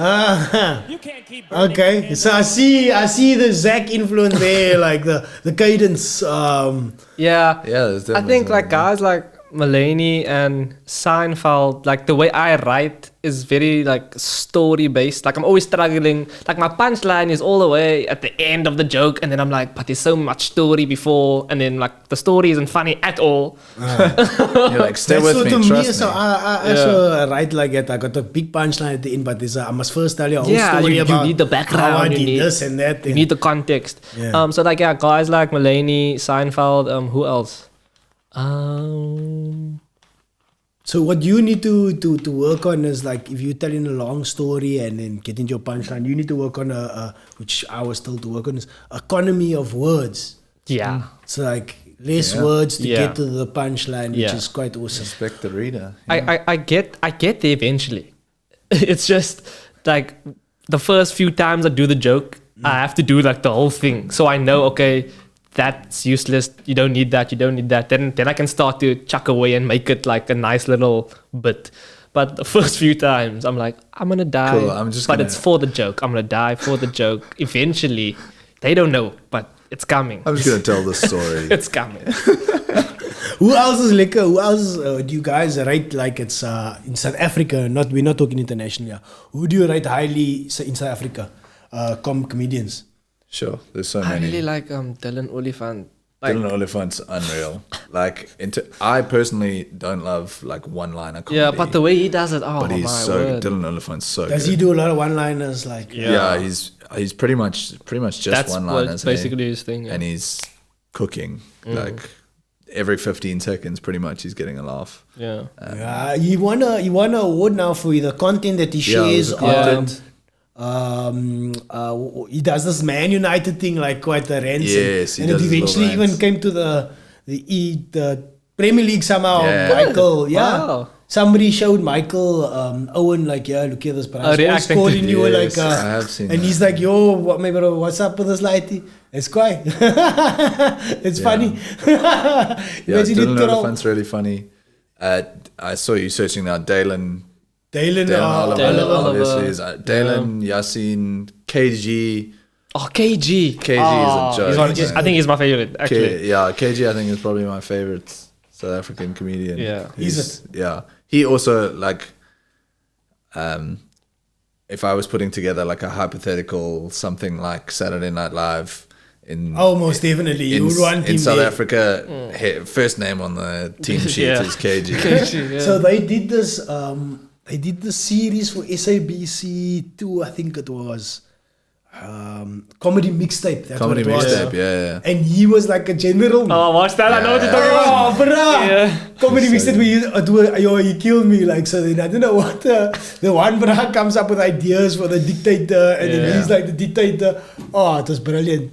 You can't keep burning your Okay, candles. so I see the Zach influence there, like the cadence. Yeah. there's I definitely think like something. guys like Mulaney and Seinfeld, like the way I write is very like story based. Like I'm always struggling. Like my punchline is all the way at the end of the joke, and then I'm like, but there's so much story before, and then like the story isn't funny at all. You're like, stay That's with so me, to trust me. So I also write like that. I got a big punchline at the end, but I must first tell you a whole Yeah, story you about need the background, how I you did need- this and that. You and- need the context. Yeah. So like yeah, guys like Mulaney, Seinfeld, who else? So what you need to work on is like if you're telling a long story and then getting your punchline, you need to work on which I was told to work on is economy of words. Yeah. So like less words to Yeah. get to the punchline, which Yeah. is quite awesome. Respect the reader. I get there eventually. It's just like the first few times I do the joke, I have to do like the whole thing. So I know, okay, that's useless. You don't need that. You don't need that. Then I can start to chuck away and make it like a nice little bit. But the first few times I'm like, I'm gonna die. Cool, I'm just but gonna- it's for the joke. I'm gonna die for the joke. Eventually, they don't know, but it's coming. I'm just going to tell this story. It's coming. Who else is liquor? Who else do you guys rate like it's in South Africa? We're not talking internationally. Who do you rate highly in South Africa? Comedians. Sure, there's so I many. really like Dylan Oliphant. Like, Dylan Oliphant's unreal. Like, I personally don't love like one-liner comedy. yeah, but the way he does it, oh but he's my so word. good. Dylan Oliphant's so Does good. he do a lot of one-liners? Like Yeah, he's pretty much just That's one-liners. what's basically his thing. Yeah. and he's cooking like every 15 seconds. Pretty much, he's getting a laugh. yeah. he won an award now for the content that he Yeah, it shares was a on. content. He does this Man United thing like quite a rant. Yes, he and it does his little eventually even rants. came to the Premier League somehow. Yeah. Michael, yeah. Wow. Somebody showed Michael Owen like, yeah, look at this price. Always reacting to- calling you Yes, like, I have seen and that. he's like, yo, what, my bro, what's up with this lighty? It's quite, it's funny. Yeah, Imagine Dylan it, Carol. Oliphant's really funny. I saw you searching now. Dalen Dalen Oliver, Dalen Oliver. obviously is Dalen, Yasin, KG. Oh, KG. KG is a joke. I think he's my favorite, actually. KG I think is probably my favorite South African comedian. Yeah. He also like, if I was putting together like a hypothetical something like Saturday Night Live most definitely. You would want him in South there. Africa, first name on the team sheet Yeah. is KG. KG, yeah. So they did this. They did the series for SABC 2, I think it was. Comedy mixtape. That's Comedy what it was. mixtape, yeah. And he was like a general. Oh, watch that. I know what you're talking about. Oh, bruh. Yeah. Comedy mixtape where he killed me. Like, so then I don't know what the one bruh comes up with ideas for the dictator, and then he's like the dictator. Oh, it was brilliant.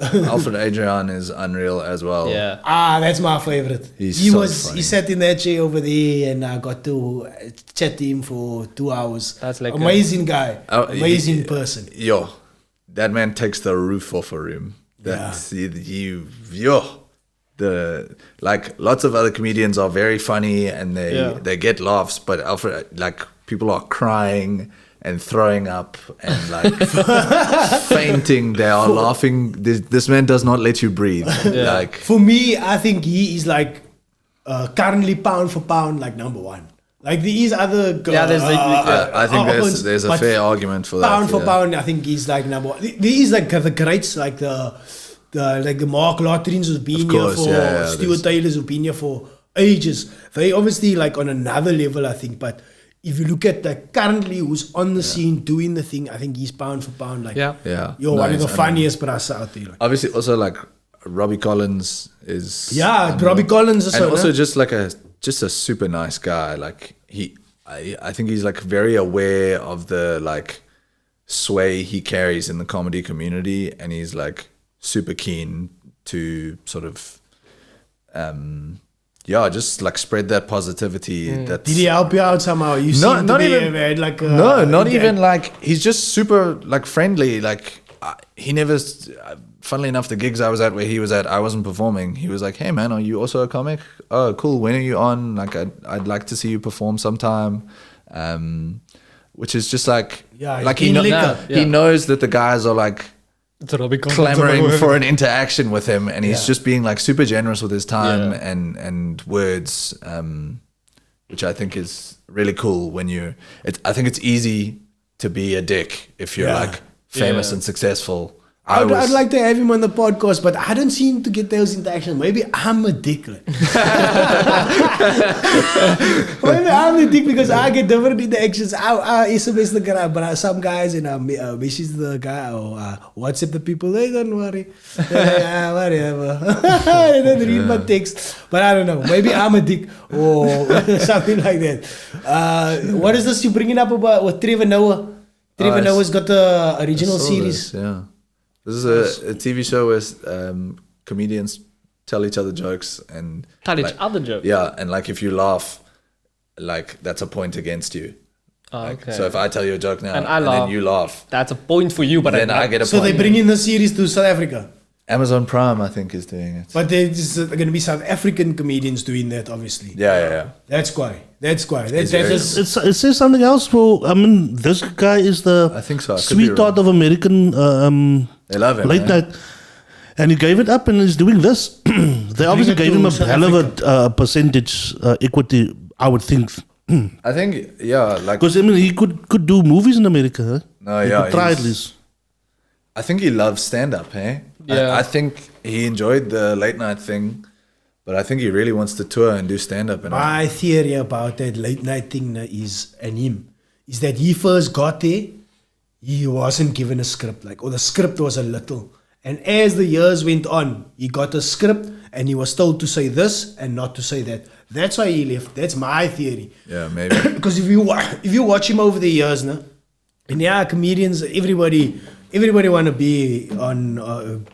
Alfred Adrian is unreal as well. Yeah. That's my favorite. He's He so funny. he sat in that chair over there, and I got to chat to him for 2 hours. That's like amazing guy, Oh, amazing person. Yo, that man takes the roof off a room. That's like lots of other comedians are very funny and they get laughs, but Alfred, like, people are crying and throwing up and like fainting. They are laughing. This man does not let you breathe. Like, For me, I think he is like currently pound for pound like number one. Like there is other I think there's a fair argument for that. Pound for pound, I think he's like number one. There is like the greats like the Mark Lotterins who's been here for Stuart Taylor's who've been here for ages. They obviously like on another level, I think, but if you look at like currently who's on the scene doing the thing, I think he's pound for pound like you're one of the funniest brass out there. Like. Obviously, also like Robbie Collins is Robbie Collins is and also just like a super nice guy. Like I think he's like very aware of the like sway he carries in the comedy community, and he's like super keen to sort of just like spread that positivity. Did he help you out somehow? You seem to be even like not even like he's just super like friendly. Like he never. Funnily enough, the gigs I was at where he was at, I wasn't performing. He was like, "Hey man, are you also a comic? Oh, cool. When are you on? Like, I'd like to see you perform sometime." Which is just like he knows that the guys are like clamoring for an interaction with him, and he's just being like super generous with his time and words, which I think is really cool. I think it's easy to be a dick if you're like famous and successful. I'd like to have him on the podcast, but I don't seem to get those interactions. Maybe I'm a dick. Like. Maybe I'm a dick because I get different interactions. I SMS the guy, but some guys and message the guy or WhatsApp the people. They don't worry. Whatever. They don't read my text. But I don't know. Maybe I'm a dick or something like that. What is this you're bringing up about with Trevor Noah? Trevor Noah's got the original series. This is a TV show where comedians tell each other jokes and each other jokes. Yeah, and like if you laugh, like that's a point against you. Okay. So if I tell you a joke now and then you laugh, that's a point for you. But then I get a point. So they bring in the series to South Africa. Amazon Prime, I think, is doing it. But there's going to be South African comedians doing that, obviously. Yeah. That's quite. It says something else. For I mean, this guy is the I think so. sweetheart of American. They love him. Late night, and he gave it up and is doing this. They obviously gave him a hell of a percentage equity. I would think. I think like because I mean he could do movies in America. Huh? No, he could try at least. I think he loves stand up. Hey, I think he enjoyed the late night thing. But I think he really wants to tour and do stand-up. My theory about that late night thing is that he first got there, he wasn't given a script, or the script was a little. And as the years went on, he got a script and he was told to say this and not to say that. That's why he left. That's my theory. Yeah, maybe. Because if you watch him over the years, and comedians, everybody want to be on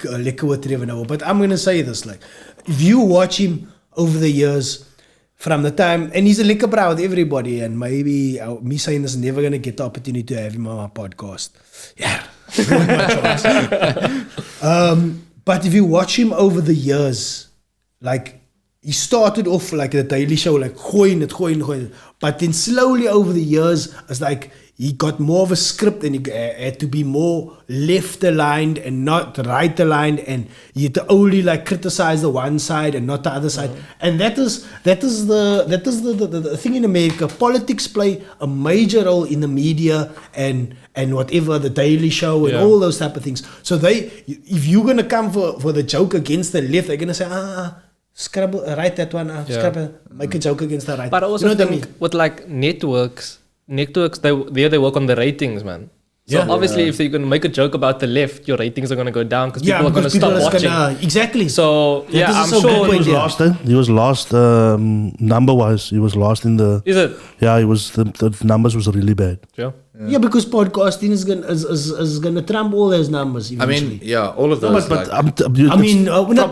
Liquor with Trevor Noah. But I'm going to say this, if you watch him over the years, from the time, and he's a liquor bro with everybody, and maybe me saying this is never going to get the opportunity to have him on my podcast. Yeah. But if you watch him over the years, he started off like the Daily Show, going. But then slowly over the years, it's like he got more of a script and he had to be more left aligned and not right aligned, and he had to only like criticize the one side and not the other side. And that is the thing in America. Politics play a major role in the media and whatever, the Daily Show and all those type of things. So if you're gonna come for the joke against the left, they're gonna say scrub, write that one, make a joke against the right. But I also think with like networks, they work on the ratings, man. So obviously, if you're going to make a joke about the left, your ratings are going to go down because people are going to stop watching. Exactly. So I'm sure he was lost. He was lost number wise. He was lost in the. Is it? Yeah, he was. The numbers was really bad. Sure. Yeah, because podcasting is gonna trump all those numbers eventually. I mean, all of those. But not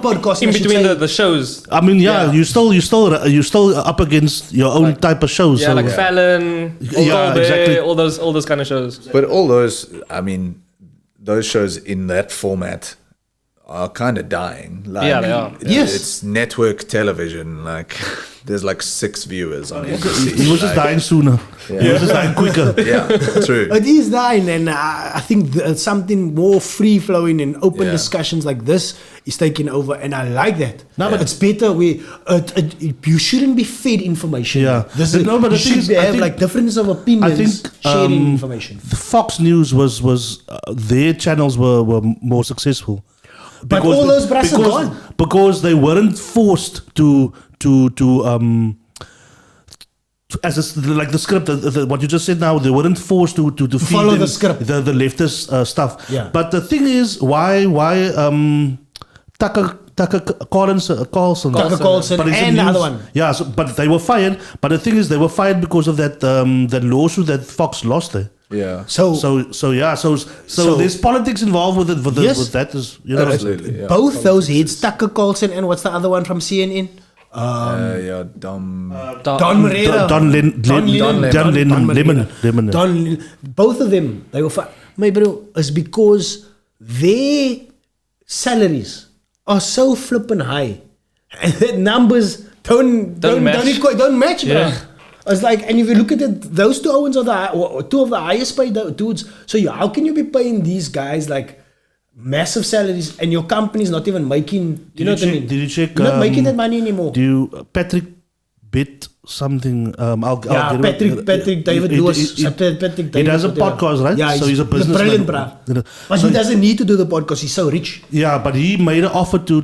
podcasting. In between the shows. I mean, you're still up against your own type of shows. Yeah, so, like Fallon, exactly. all those kind of shows. But all those, I mean, those shows in that format are kind of dying. Like, Yeah, they are. Yes. It's network television. Like, there's like 6 viewers on NBC. He was just dying sooner. He was just dying quicker. Yeah, true. It is dying, and I think something more free flowing and open discussions like this is taking over, and I like that. No, but it's better. You shouldn't be fed information. Yeah. But the you thing is, should I have think- like difference of opinions. I think sharing information. The Fox News was their channels were more successful. But all those brass are gone. Because they weren't forced to as like the script, what you just said now, they weren't forced to feed follow them the script. the leftist stuff. Yeah. But the thing is, why Tucker Carlson but he's and a the other news- one. Yeah, but they were fired. But the thing is, they were fired because of that lawsuit that Fox lost there. Yeah. So there's politics involved with it. With that is Absolutely. Yeah. Both those heads, Tucker Carlson and what's the other one from CNN? Dom. Don Moreira. Lemon. Both of them, they were my bro, is because their salaries are so flippin' high, and the numbers don't match, bro. Yeah. It's like, and if you look at it, those two Owens are two of the highest paid dudes. So how can you be paying these guys like massive salaries and your company's not even making? You know what I mean? Did you check? You're not making that money anymore. Do you Patrick bit something? Patrick David Lewis. Patrick David. He does a whatever. podcast, right? Yeah, so he's a businessman. brilliant, bruh. But he doesn't need to do the podcast. He's so rich. Yeah, but he made an offer to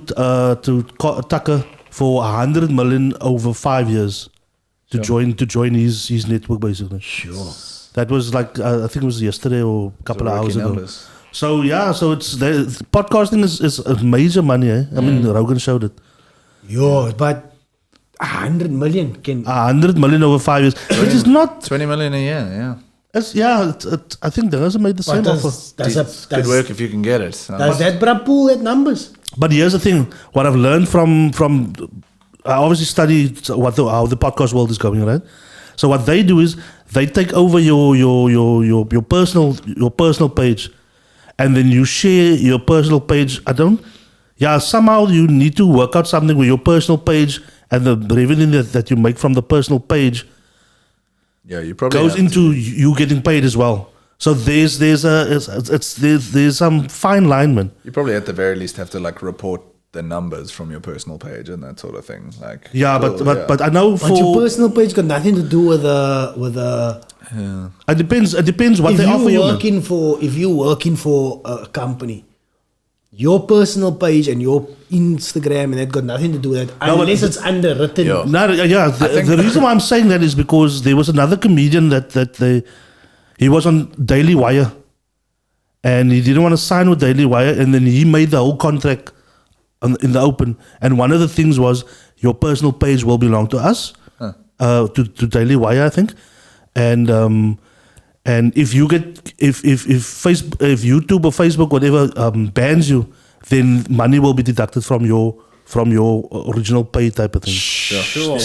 Tucker for 100 million over 5 years to join his network, basically. Sure. That was like I think it was yesterday or a couple of hours ago. Numbers. So yeah, so it's podcasting is a major money. I mean, Rogan showed it. Yo, but 100 million can. 100 million over 5 years, which is not. 20 million a year, yeah. I think they also made the same offer. Good work if you can get it. Does that bruh pull at numbers? But here's the thing: what I've learned from I obviously study how the podcast world is going, right? So what they do is they take over your personal page, and then you share your personal page. Somehow you need to work out something with your personal page and the revenue that you make from the personal page. Yeah, you probably goes have into you getting paid as well. So there's some fine line, man. You probably at the very least have to like report the numbers from your personal page and that sort of thing. Like but I know But your personal page got nothing to do with the. It depends what they offer you. If you're working for a company, your personal page and your Instagram and that got nothing to do with that unless it's underwritten. The reason why I'm saying that is because there was another comedian he was on Daily Wire, and he didn't want to sign with Daily Wire, and then he made the whole contract in the open. And one of the things was your personal page will belong to us, to Daily Wire, I think. And if you get if YouTube or Facebook whatever bans you, then money will be deducted from your original pay type of thing. Sure.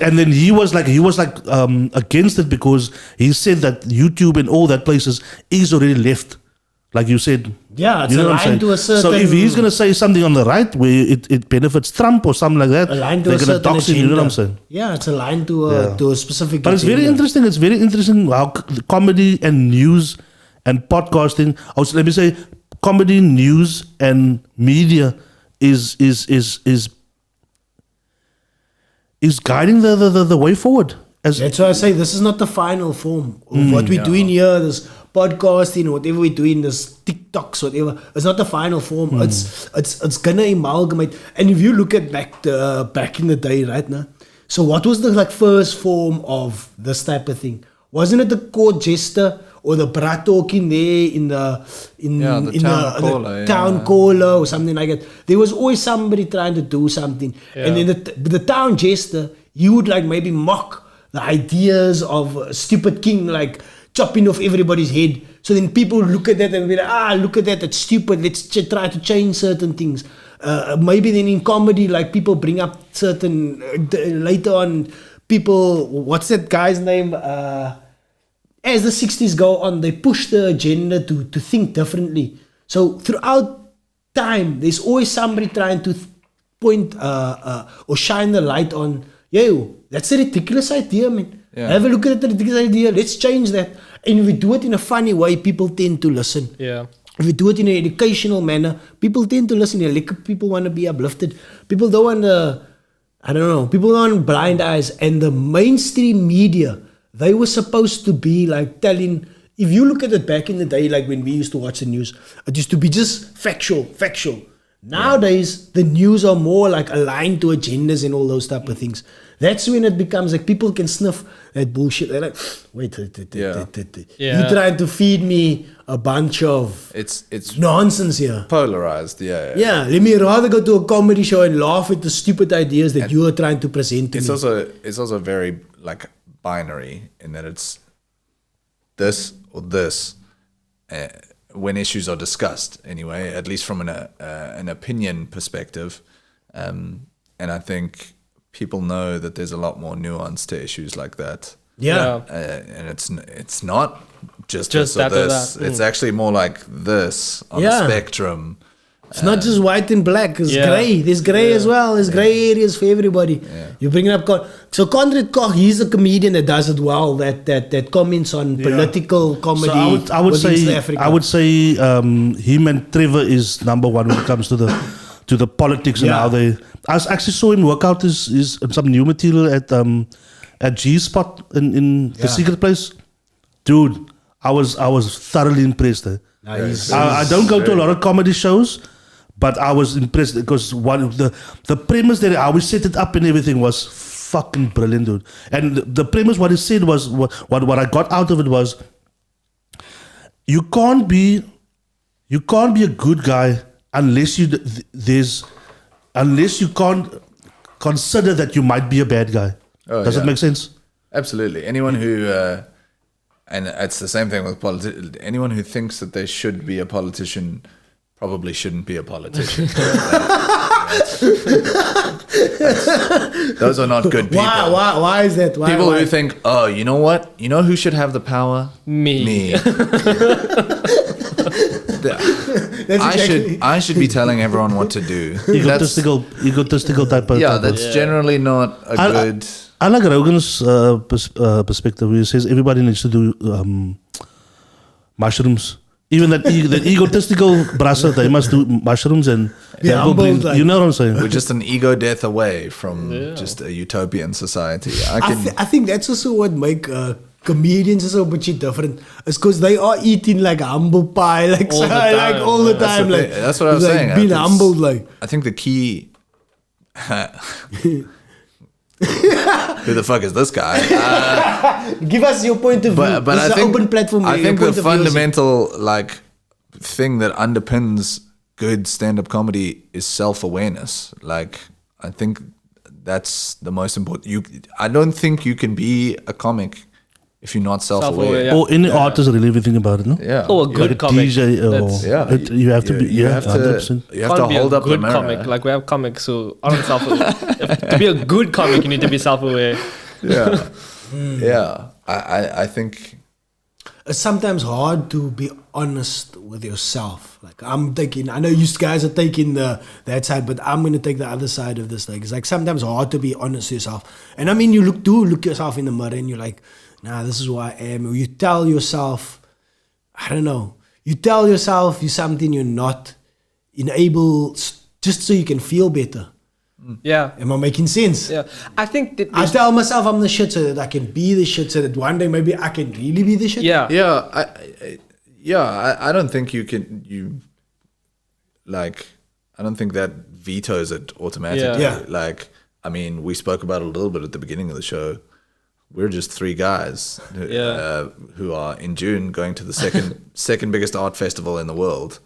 And then he was like against it because he said that YouTube and all that places is already left Like you said. Yeah, it's you know what I'm aligned saying? to a certain... So if he's going to say something on the right where it benefits Trump or something like that, aligned to they're a going to certain dox him, you know what I'm saying? Yeah, it's aligned to a specific But it's very agenda. interesting. It's very interesting how comedy and news and podcasting, also, let me say, comedy, news, and media is guiding the way forward. That's why I say this is not the final form of what we're doing here. This podcasting, whatever we're doing, this TikToks, whatever. It's not the final form. It's gonna amalgamate. And if you look at back in the day, right now. So what was the first form of this type of thing? Wasn't it the court jester or the brat talking there in the town caller or something like that? There was always somebody trying to do something, and then the town jester, you would maybe mock the ideas of a stupid king, chopping off everybody's head. So then people look at that and be like, look at that, that's stupid. Let's try to change certain things. Maybe then in comedy, people bring up certain later on. People, what's that guy's name? As the 60s go on, they push the agenda to think differently. So throughout time, there's always somebody trying to point or shine the light on, yo, that's a ridiculous idea, man. Yeah. Have a look at the ridiculous idea. Let's change that. And if we do it in a funny way, people tend to listen. Yeah. If we do it in an educational manner, people tend to listen. People want to be uplifted. People don't want to, people don't want blind eyes. And the mainstream media, they were supposed to be telling, if you look at it back in the day, when we used to watch the news, it used to be just factual. Nowadays, the news are more aligned to agendas and all those type of things. That's when it becomes people can sniff that bullshit. They're like, wait, you're trying to feed me a bunch of it's nonsense here. polarized. Yeah, let me rather go to a comedy show and laugh at the stupid ideas that you are trying to present to me. It's also very binary in that it's this or this when issues are discussed. Anyway, at least from an opinion perspective, and I think people know that there's a lot more nuance to issues like that. Yeah. And it's not just this or that or this. that. It's actually more like this on the spectrum. It's not just white and black. It's Yeah. grey. There's grey as well. There's grey areas for everybody. You bring it up. So Conrad Koch, he's a comedian that does it well. That comments on political comedy. So I would within South say Africa. him and Trevor is number one when it comes to the politics and how they. I actually saw him work out his some new material at G Spot in the Secret Place. Dude, I was thoroughly impressed. I don't go to a lot of comedy shows, but I was impressed because one of the premise that how we set it up and everything was fucking brilliant, dude. And the premise, what he said was what I got out of it was you can't be a good guy unless you can't consider that you might be a bad guy. Does it make sense? Absolutely. Anyone who, and it's the same thing with politics. Anyone who thinks that they should be a politician probably shouldn't be a politician. Those are not good people. Why is that? People who think, oh, you know what? You know who should have the power? Me. I should be telling everyone what to do. Egotistical type of. Yeah, that's generally not a good. I like Rogan's perspective. He says everybody needs to do mushrooms. Even that egotistical brasa, they must do mushrooms and humble, you know what I'm saying? We're just an ego death away from just a utopian society. I think that's also what make comedians so much different. It's because they are eating humble pie, all the time. That's what I was saying. Being humbled, I think the key. Who the fuck is this guy? Give us your point of view. But This is an open platform. I think your the point of view is- fundamental thing that underpins good stand-up comedy is self-awareness. I think that's the most important. I don't think you can be a comic if you're not self-aware. Yeah. Or any artist really, if you think about it, no? Yeah. Or a good Like a comic. DJ That's- you have to be. You have 100%. to. You have to Can't be hold a up the good mirror. comic. We have comics who aren't self-aware. To be a good comic, you need to be self-aware. Yeah. Yeah. I think. it's sometimes hard to be honest with yourself. Like I'm taking, I know you guys are taking that side, but I'm gonna take the other side of this. Like it's like sometimes hard to be honest with yourself. And I mean, you look yourself in the mirror and you're like, nah, this is who I am. Or you tell yourself, I don't know, you tell yourself you're something you're not enabled, just so you can feel better. Yeah. Am I making sense? Yeah. I think that I tell myself I'm the shit so that I can be the shit, so that one day maybe I can really be the shit. yeah. I don't think I don't think that vetoes it automatically. Yeah. Like, I mean, we spoke about it a little bit at the beginning of the show. We're just three guys who are in June going to the second biggest art festival in the world.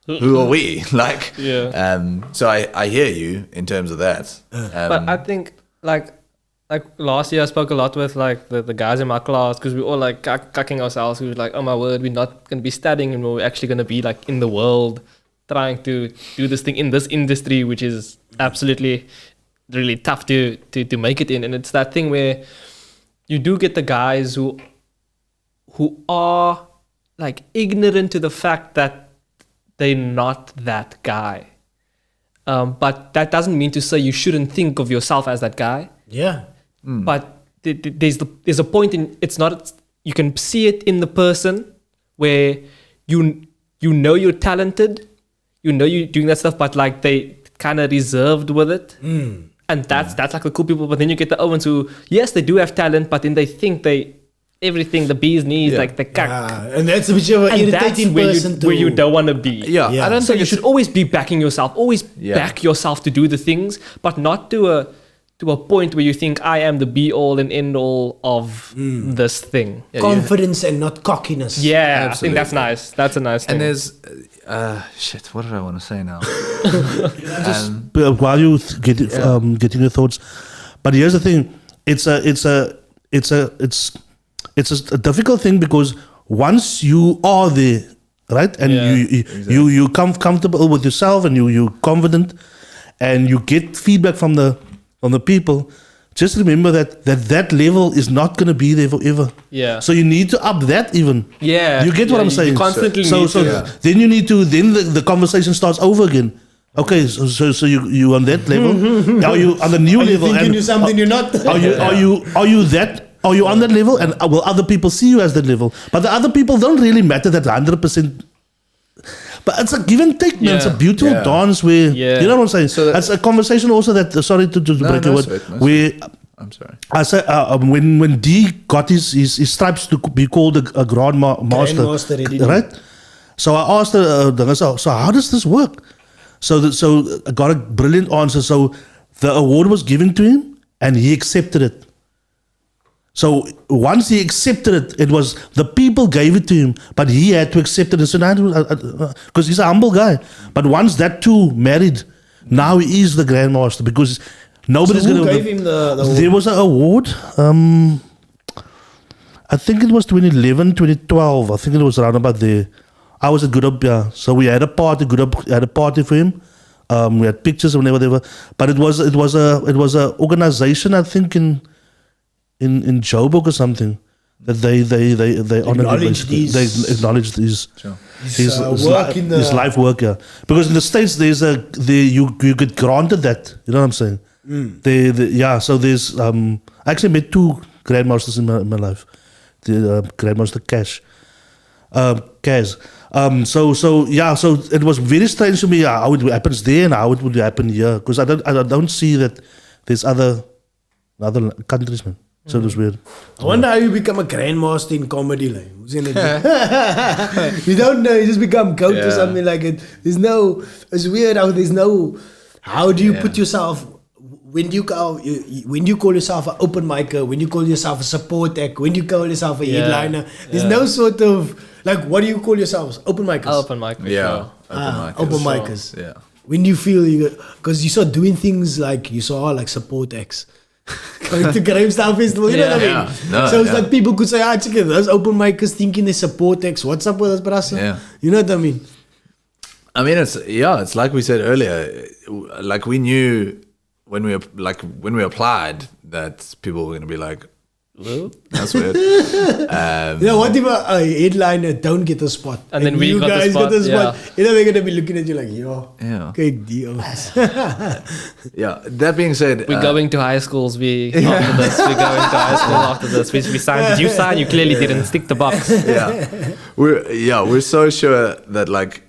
Who are we? Like, so I hear you in terms of that. But I think like last year I spoke a lot with like the guys in my class because we were all like cucking ourselves. We were like, oh my word, we're not going to be studying and we're actually going to be like in the world trying to do this thing in this industry, which is absolutely really tough to make it in. And it's that thing where you do get the guys who are like ignorant to the fact that they're not that guy. But that doesn't mean to say you shouldn't think of yourself as that guy. Yeah. But there's a point in it's not. You can see it in the person where you know you're talented, you know you're doing that stuff, but like they kind of reserved with it, and that's like the cool people. But then you get the Owens who, yes, they do have talent, but then they think everything the bee's knees, like the cuck. And that's a bit of an And that's irritating person where you don't want to be. Yeah. I don't So think you should always be backing yourself, always back yourself to do the things, but not to a point where you think I am the be all and end all of this thing. confidence and not cockiness. Yeah, I think that's nice. That's a nice thing. And there's shit. What did I want to say now? While you getting your thoughts, but here's the thing: it's a difficult thing because once you are there, right, and you come comfortable with yourself and you're confident, and you get feedback from the people. Just remember that level is not going to be there forever. Yeah. So you need to up that even. Yeah. You get what I'm saying? You constantly so need to. then you need to. Then the conversation starts over again. Okay, so you on that level? Are you on the new level? Thinking you're something you're not. Are you that? Are you on that level? And will other people see you as that level? But the other people don't really matter that 100%. But it's a give and take, man. It's a beautiful dance where you know what I'm saying. So it's a conversation also that. Sorry to break your word. I'm sorry. I said when D got his stripes to be called a grandmaster, right? So I asked her, so how does this work? So I got a brilliant answer. So the award was given to him, and he accepted it. So once he accepted it, it was the people gave it to him, but he had to accept it. So because he's a humble guy. But once that two married, now he is the grandmaster because nobody's going to. Who gave him the award? There was an award. I think it was 2011, 2012. I think it was around about there. I was a good up, so we had a party. Had a party for him. We had pictures and whatever. But it was a organization, I think in Joburg or something, that they honored him. They acknowledged his work in the his life work. Yeah, because in the States you get granted that. You know what I'm saying? So there's I actually met two grandmasters in my life. The grandmaster Kaz. So it was very strange to me how it happens there and how it would happen here, because I don't see that there's other countries, man. So it was weird. I wonder how you become a grandmaster in comedy, like. You don't know, you just become coach or something like it. It's weird how there's no. How do you put yourself? When you call yourself an open micer, when you call yourself a support act, when you call yourself a headliner, there's no sort of like, what do you call yourselves? Open micers. Open mic. Yeah. Open micers. Yeah. When you feel because you start doing things like you saw like support acts. Going to Gravestone Festival, you know what I mean? Yeah. No, so it's like people could say, check it, those open micers thinking they support acts. What's up with us, brasa? Yeah. You know what I mean? I mean, it's like we said earlier. Like we knew when we applied that people were going to be like, That's weird. What if a headliner don't get a spot? And then we you got the guys spot, get the spot. yeah. You know, they're going to be looking at you like, yo, Yeah. good deal. Yeah. That being said, We're going to high schools. After this. We're going to high school after this. We signed. Did you sign? You clearly didn't. Stick the box. we're so sure that like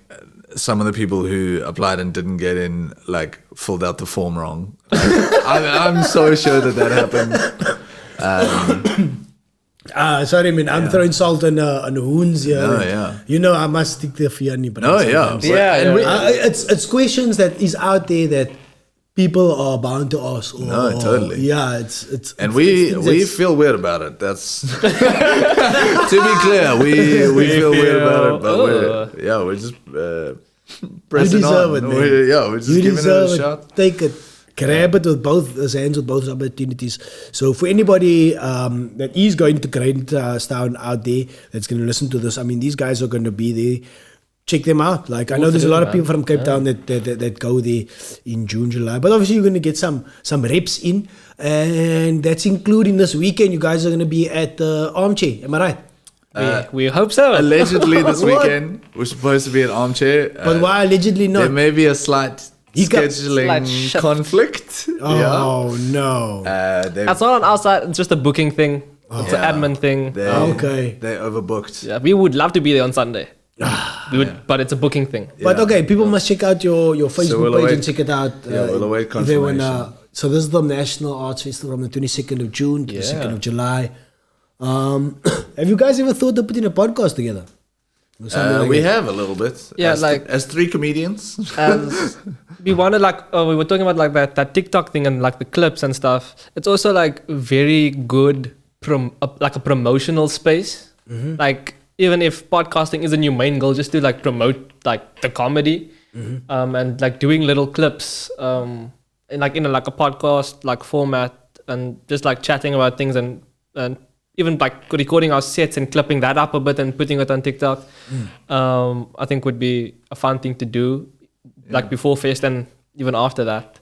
some of the people who applied and didn't get in like filled out the form wrong. I'm so sure that happened. Sorry, man. I'm throwing salt on wounds here. No, yeah. You know, I must stick the Fiani. But No, yeah. it's questions that is out there that people are bound to ask. Or, No, totally. Yeah, it's And it's we things that's- feel weird about it. That's to be clear, we feel weird about it, but we're just pressing deserve on. it, man. We're just You giving deserve it a it. shot. Take it. Grab it with both hands, with both opportunities. So for anybody that is going to Grahamstown out there that's going to listen to this, I mean, these guys are going to be there. Check them out. Like I know there's a lot of people from Cape Town that go there in June, July. But obviously you're going to get some reps in, and that's including this weekend. You guys are going to be at the Armchair. Am I right? We hope so. Allegedly this What? weekend we're supposed to be at Armchair. But why allegedly There not? may be a slight Slight scheduling shift. conflict. Oh no. That's not on our side. It's just a booking thing. It's an admin thing. Okay. They overbooked. Yeah, we would love to be there on Sunday. We would, but it's a booking thing. But okay, people must check out your Facebook we'll page await- and check it out. we'll await if they wanna- confirmation. so this is the National Arts Festival from the 22nd of June to the 2nd of July. Have you guys ever thought of putting a podcast together? Or something like We that? have a little bit. Yeah, as three comedians. As we wanted, like, we were talking about like that TikTok thing and like the clips and stuff. It's also like very good like a promotional space. Like even if podcasting isn't your main goal, just to like promote like the comedy, and like doing little clips, in like a podcast like format, and just like chatting about things and even like recording our sets and clipping that up a bit and putting it on TikTok, I think would be a fun thing to do, like before Fest and even after that.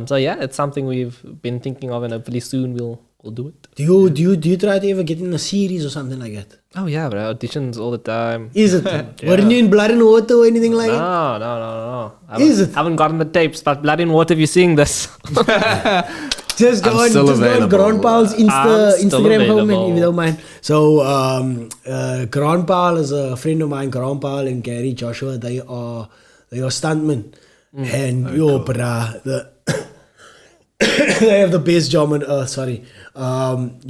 So yeah, it's something we've been thinking of, and hopefully soon we'll do it. Do you try to ever get in a series or something like that? Oh yeah, bro, auditions all the time. Is it? Weren't you in Blood and Water or anything like that? No. Is it? Haven't gotten the tapes, but Blood in Water, if you're seeing this. Just go on available. Grandpa's I'm still Instagram home, available. if you don't mind. So Grandpa is a friend of mine. Grandpa and Gary Joshua, they are stuntmen, and yo, brah, they have the best job on earth. Sorry, they have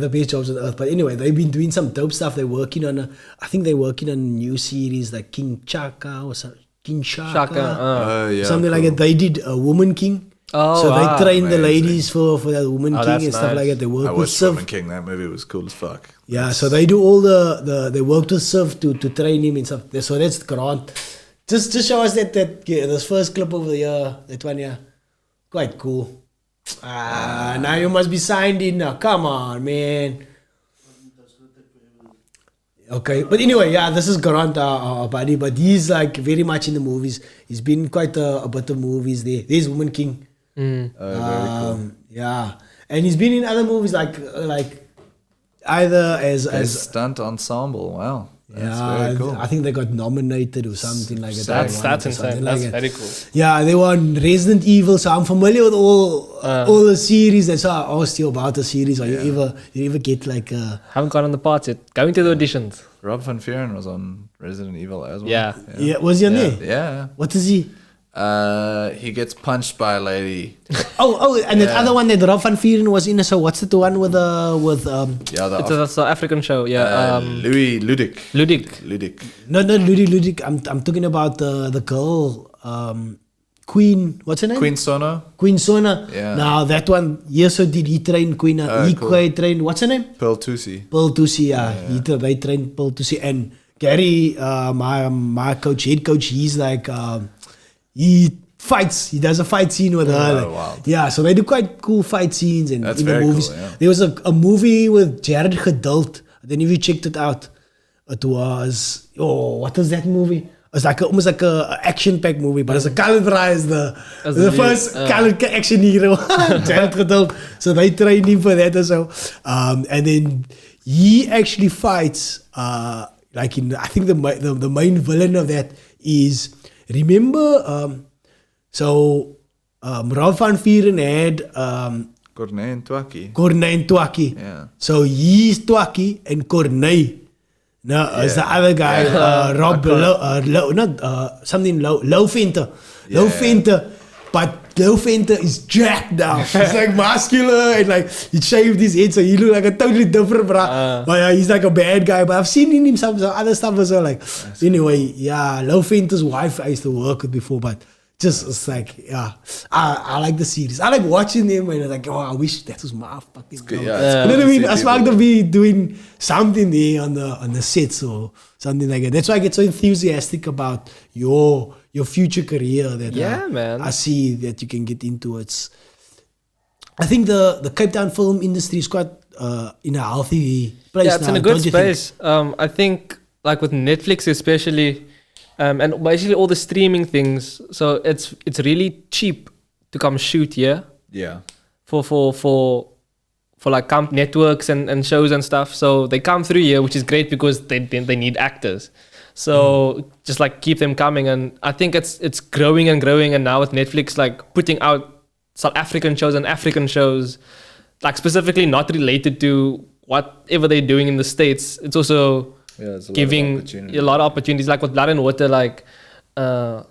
the best jobs on earth. But anyway, they've been doing some dope stuff. They're working on I think they're working on a new series like King Chaka or something. King Shaka, something like that. They did a Woman King. Oh, so wow. they train the Amazing. ladies for that Woman King that's and stuff nice. like that. They work I with watched Siv. Woman King. That movie was cool as fuck. Yeah, so they do all they work with Siv to train him and stuff. So that's Grant. Just show us that this first clip over the year, that one, yeah. Quite cool. Now you must be signed in now. Come on, man. Okay, but anyway, yeah, this is Grant, our buddy, but he's like very much in the movies. He's been quite a bit of movies there. There's Woman King. Very cool. Yeah, and he's been in other movies like either as Stunt ensemble. Wow. That's yeah, very cool. I think they got nominated or something like that. That's They won or insane. something That's like that. very cool. Yeah, they were on Resident Evil, so I'm familiar with all the series. That's why I asked you about the series. Or you ever get like Haven't gotten the parts yet. Going to the auditions. Rob Van Vuren was on Resident Evil as well. Yeah. was he on there? Yeah. What is he? He gets punched by a lady. And that other one that Rob Van Vuren was in. So what's it? The one with It's a South African show. Yeah. Louis Ludik. Ludik. no Ludik. I'm talking about the girl Queen. What's her name? Queen Sono. Queen Sona. Yeah. Now that one. Yes, so did he train Queen? He cool. trained. What's her name? Pearl Tusi. Pearl Tusi, they trained Pearl Tusi. And Gary, my coach, head coach, he's like, he fights. He does a fight scene with her. Like, wild. yeah, so they do quite cool fight scenes and That's in the very movies. cool, yeah. There was a movie with Jared Geduld. I don't know if you checked it out. It was, what is that movie? It's like almost like a action-packed movie, but it's a Callum is the the first lead, Callum action hero. Jared geduld. So they train him for that or so. And then he actually fights like in I think the main villain of that is remember Ralph van Vieren had Corné and Twaki. Corneille and Twaki. Yeah. So he's Twaki and Corneille. No, it's the other guy, Rob, Low Fenter. Low Fenter. But Low Fenter is jacked now. He's like muscular and like he shaved his head so he look like a totally different bro. But he's like a bad guy. But I've seen in him some other stuff as well. Like anyway, yeah, Low Fenter's wife I used to work with before, but just it's like I like the series. I like watching them and I'm like, oh, I wish that was my fucking girl. Yeah, You know what I mean? see I people supposed to be doing something there on the sets or something like that. That's why I get so enthusiastic about your future career that man. I see that you can get into. It's I think the Cape Town film industry is quite in a healthy place now. Yeah, it's in a good don't you think? space. I think like with Netflix especially, and basically all the streaming things. So it's really cheap to come shoot here Yeah. for like networks and shows and stuff. So they come through here, which is great because they need actors. So just like keep them coming, and I think it's growing and growing. And now with Netflix like putting out South African shows and African shows, like specifically not related to whatever they're doing in the States, it's also giving a lot of opportunities. Like with Blood and Water, like I'm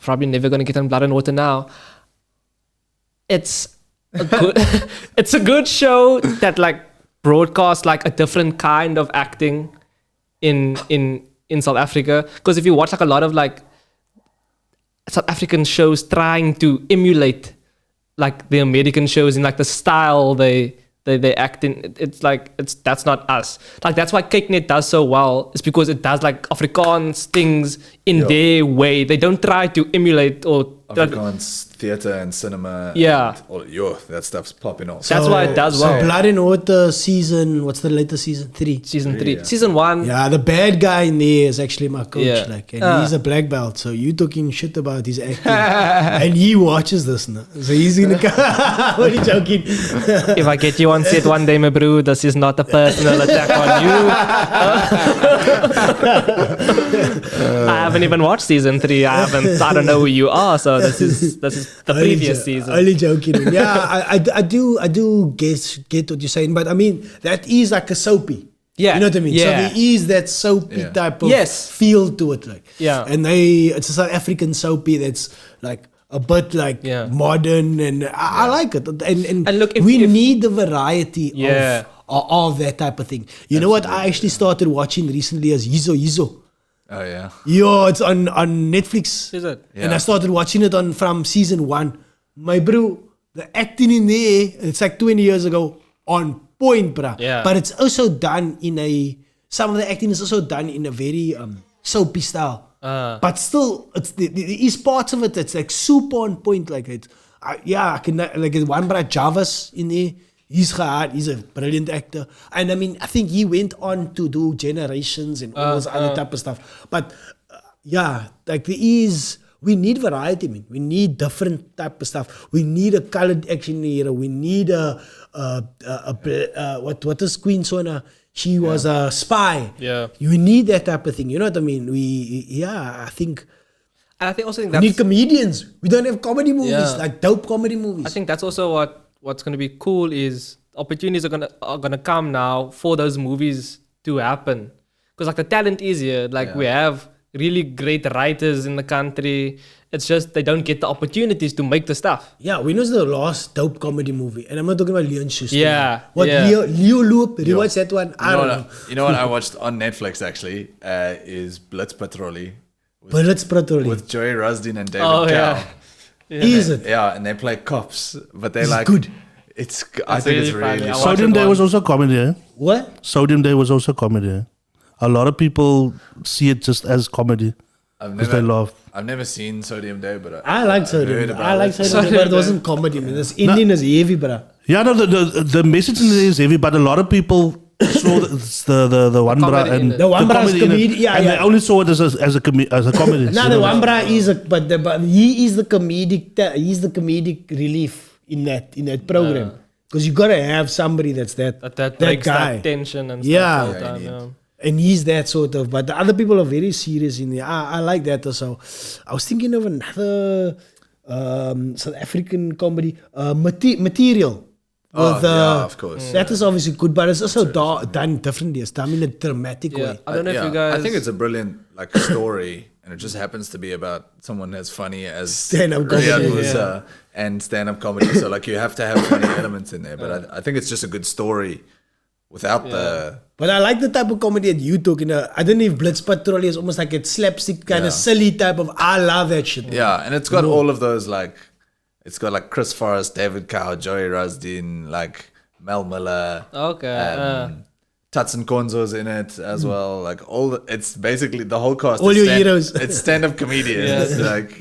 probably never gonna get on Blood and Water now. It's a good it's a good show that like broadcasts like a different kind of acting in South Africa. Because if you watch like a lot of like South African shows trying to emulate like the American shows in like the style they act in, that's not us. Like that's why KykNet does so well. It's because it does like Afrikaans things in their way. They don't try to emulate or Afrikaans theatre and cinema. Yeah. And that stuff's popping off. That's why it does well. So Blood and Water season, what's the latest season? 3? Season 3. Yeah. Season 1. Yeah, the bad guy in there is actually my coach. Yeah. Like, and he's a black belt, so you talking shit about his acting. And he watches this now. So he's gonna come. What are you joking? If I get you on set one day, my bro, this is not a personal attack on you. I haven't even watched season 3. I don't know who you are, so this is the previous season. Only joking. Yeah, I do get what you're saying, but I mean that is like a soapy. Yeah. You know what I mean? Yeah. So there is that soapy type of Yes. feel to it. Like. Yeah. And it's a South African soapy that's like a bit like modern, and I like it. And look, if we need the variety Yeah. of that type of thing. You know what I actually started watching recently is Easu. Oh yeah. Yo, it's on Netflix. Is it? And I started watching it from season 1. My bro, the acting in there, it's like 20 years ago, on point, bruh. Yeah. But it's also done some of the acting is also done in a very soapy style. But still, there is parts of it that's like super on point. Like it, I can like one bruh Javas in there. He's a brilliant actor. And I mean, I think he went on to do Generations and all those other type of stuff. But like we need variety, man. We need different type of stuff. We need a colored action hero. We need what is Queen Sona? She was a spy. Yeah. You need that type of thing. You know what I mean? I think And I think also we that's need comedians. We don't have comedy movies, like dope comedy movies. I think that's also what's going to be cool is opportunities are gonna come now for those movies to happen, because like the talent is here. Like we have really great writers in the country. It's just they don't get the opportunities to make the stuff. Yeah, when was the last dope comedy movie? And I'm not talking about Leon Schuster. Yeah, What, yeah. Leo Loop? Did you watch that one? I don't know. You know what I watched on Netflix actually is Blitz Patrolli Bullets Patrolli. with Joey Rusdin and David Oh, Cow. yeah. Is it? Yeah, and they play cops, but they It's like good. I think it's really funny. really I fun. watched Sodium it Day was once. also comedy. Eh? What? Sodium Day was also comedy. Eh? A lot of people see it just as comedy because they laugh. I've never seen Sodium Day, but I like I've Sodium. heard I about like it. Sodium, but it wasn't comedy, man. This Indian is heavy, bruh. Yeah, no, the message in there is heavy, but a lot of people saw the one bra comedy in and it. The one bra is comedy in it, comedian, yeah, and yeah. they only saw it as a comedy. No, the Wambra is but he is the comedic relief in that program. Because you gotta have somebody that's That breaks guy. that tension and Yeah. stuff. Yeah, Like you that, need- And he's that sort of, but the other people are very serious in there. I like that also. I was thinking of another South African comedy, Material. Oh, yeah, of course. That is obviously good, but it's also done differently. It's done in a dramatic Yeah. way. I don't know if you guys. I think it's a brilliant story, and it just happens to be about someone as funny as Stand-up Riyadh comedy, Musa and stand-up comedy. So like you have to have funny elements in there, but I think it's just a good story without the. But I like the type of comedy that you talking about. I don't know if Blitz Patrol is almost like a slapstick kind of silly type of. I love that shit. Yeah, and it's got all of those like. It's got like Chris Forrest, David Cow, Joey Rasdin, like Mel Miller. Okay. Tatsin Konzo's in it as well. Like it's basically the whole cast. All is your heroes. It's stand-up comedians. Like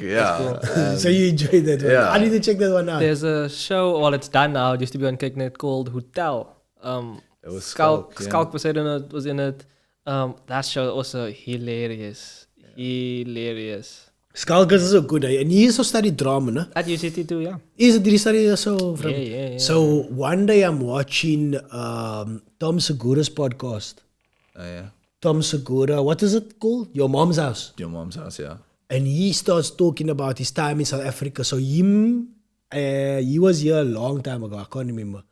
So you enjoyed that one. Yeah. I need to check that one out. There's a show, well, it's done now. It used to be on Kiknet called Hotel. It was Skalk Skalk, yeah. was in it. That show also hilarious. Hilarious. Skulkers is so good, eh? And he also studied drama, no? At UCT too, yeah. Did he study also from? Yeah. So one day I'm watching Tom Segura's podcast. Oh, yeah. Tom Segura, what is it called? Your Mom's House. Your mom's house, yeah. And he starts talking about his time in South Africa. So he was here a long time ago. I can't remember.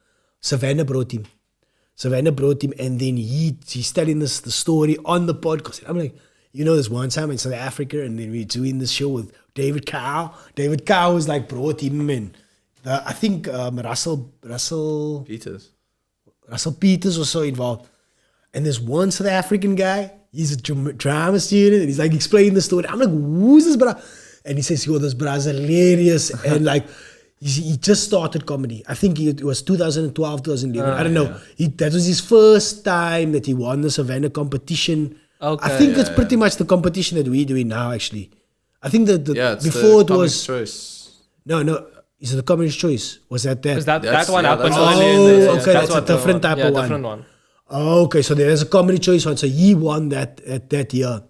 Savannah brought him, and then he's telling us the story on the podcast. And I'm like, you know, there's one time in South Africa, and then we're doing this show with David Cow. David Cow was like brought him, and I think Russell Peters. Peters was so involved. And there's one South African guy, he's a drama student, and he's like explaining the story. I'm like, who's this bro? And he says, yo, this bro's hilarious. And like, he just started comedy. I think it was 2012, 2011. I don't know. That was his first time that he won the Savannah competition. Okay. I think it's pretty much the competition that we're doing now, actually. I think that It's before the it was... Choice. No, is it the Communist Choice? Was that? Because that That's- one yeah, happened that's early what- in the Oh, okay, that's a what the different type of one. different one. Okay, so there's a Comedy Choice one. So he won that year,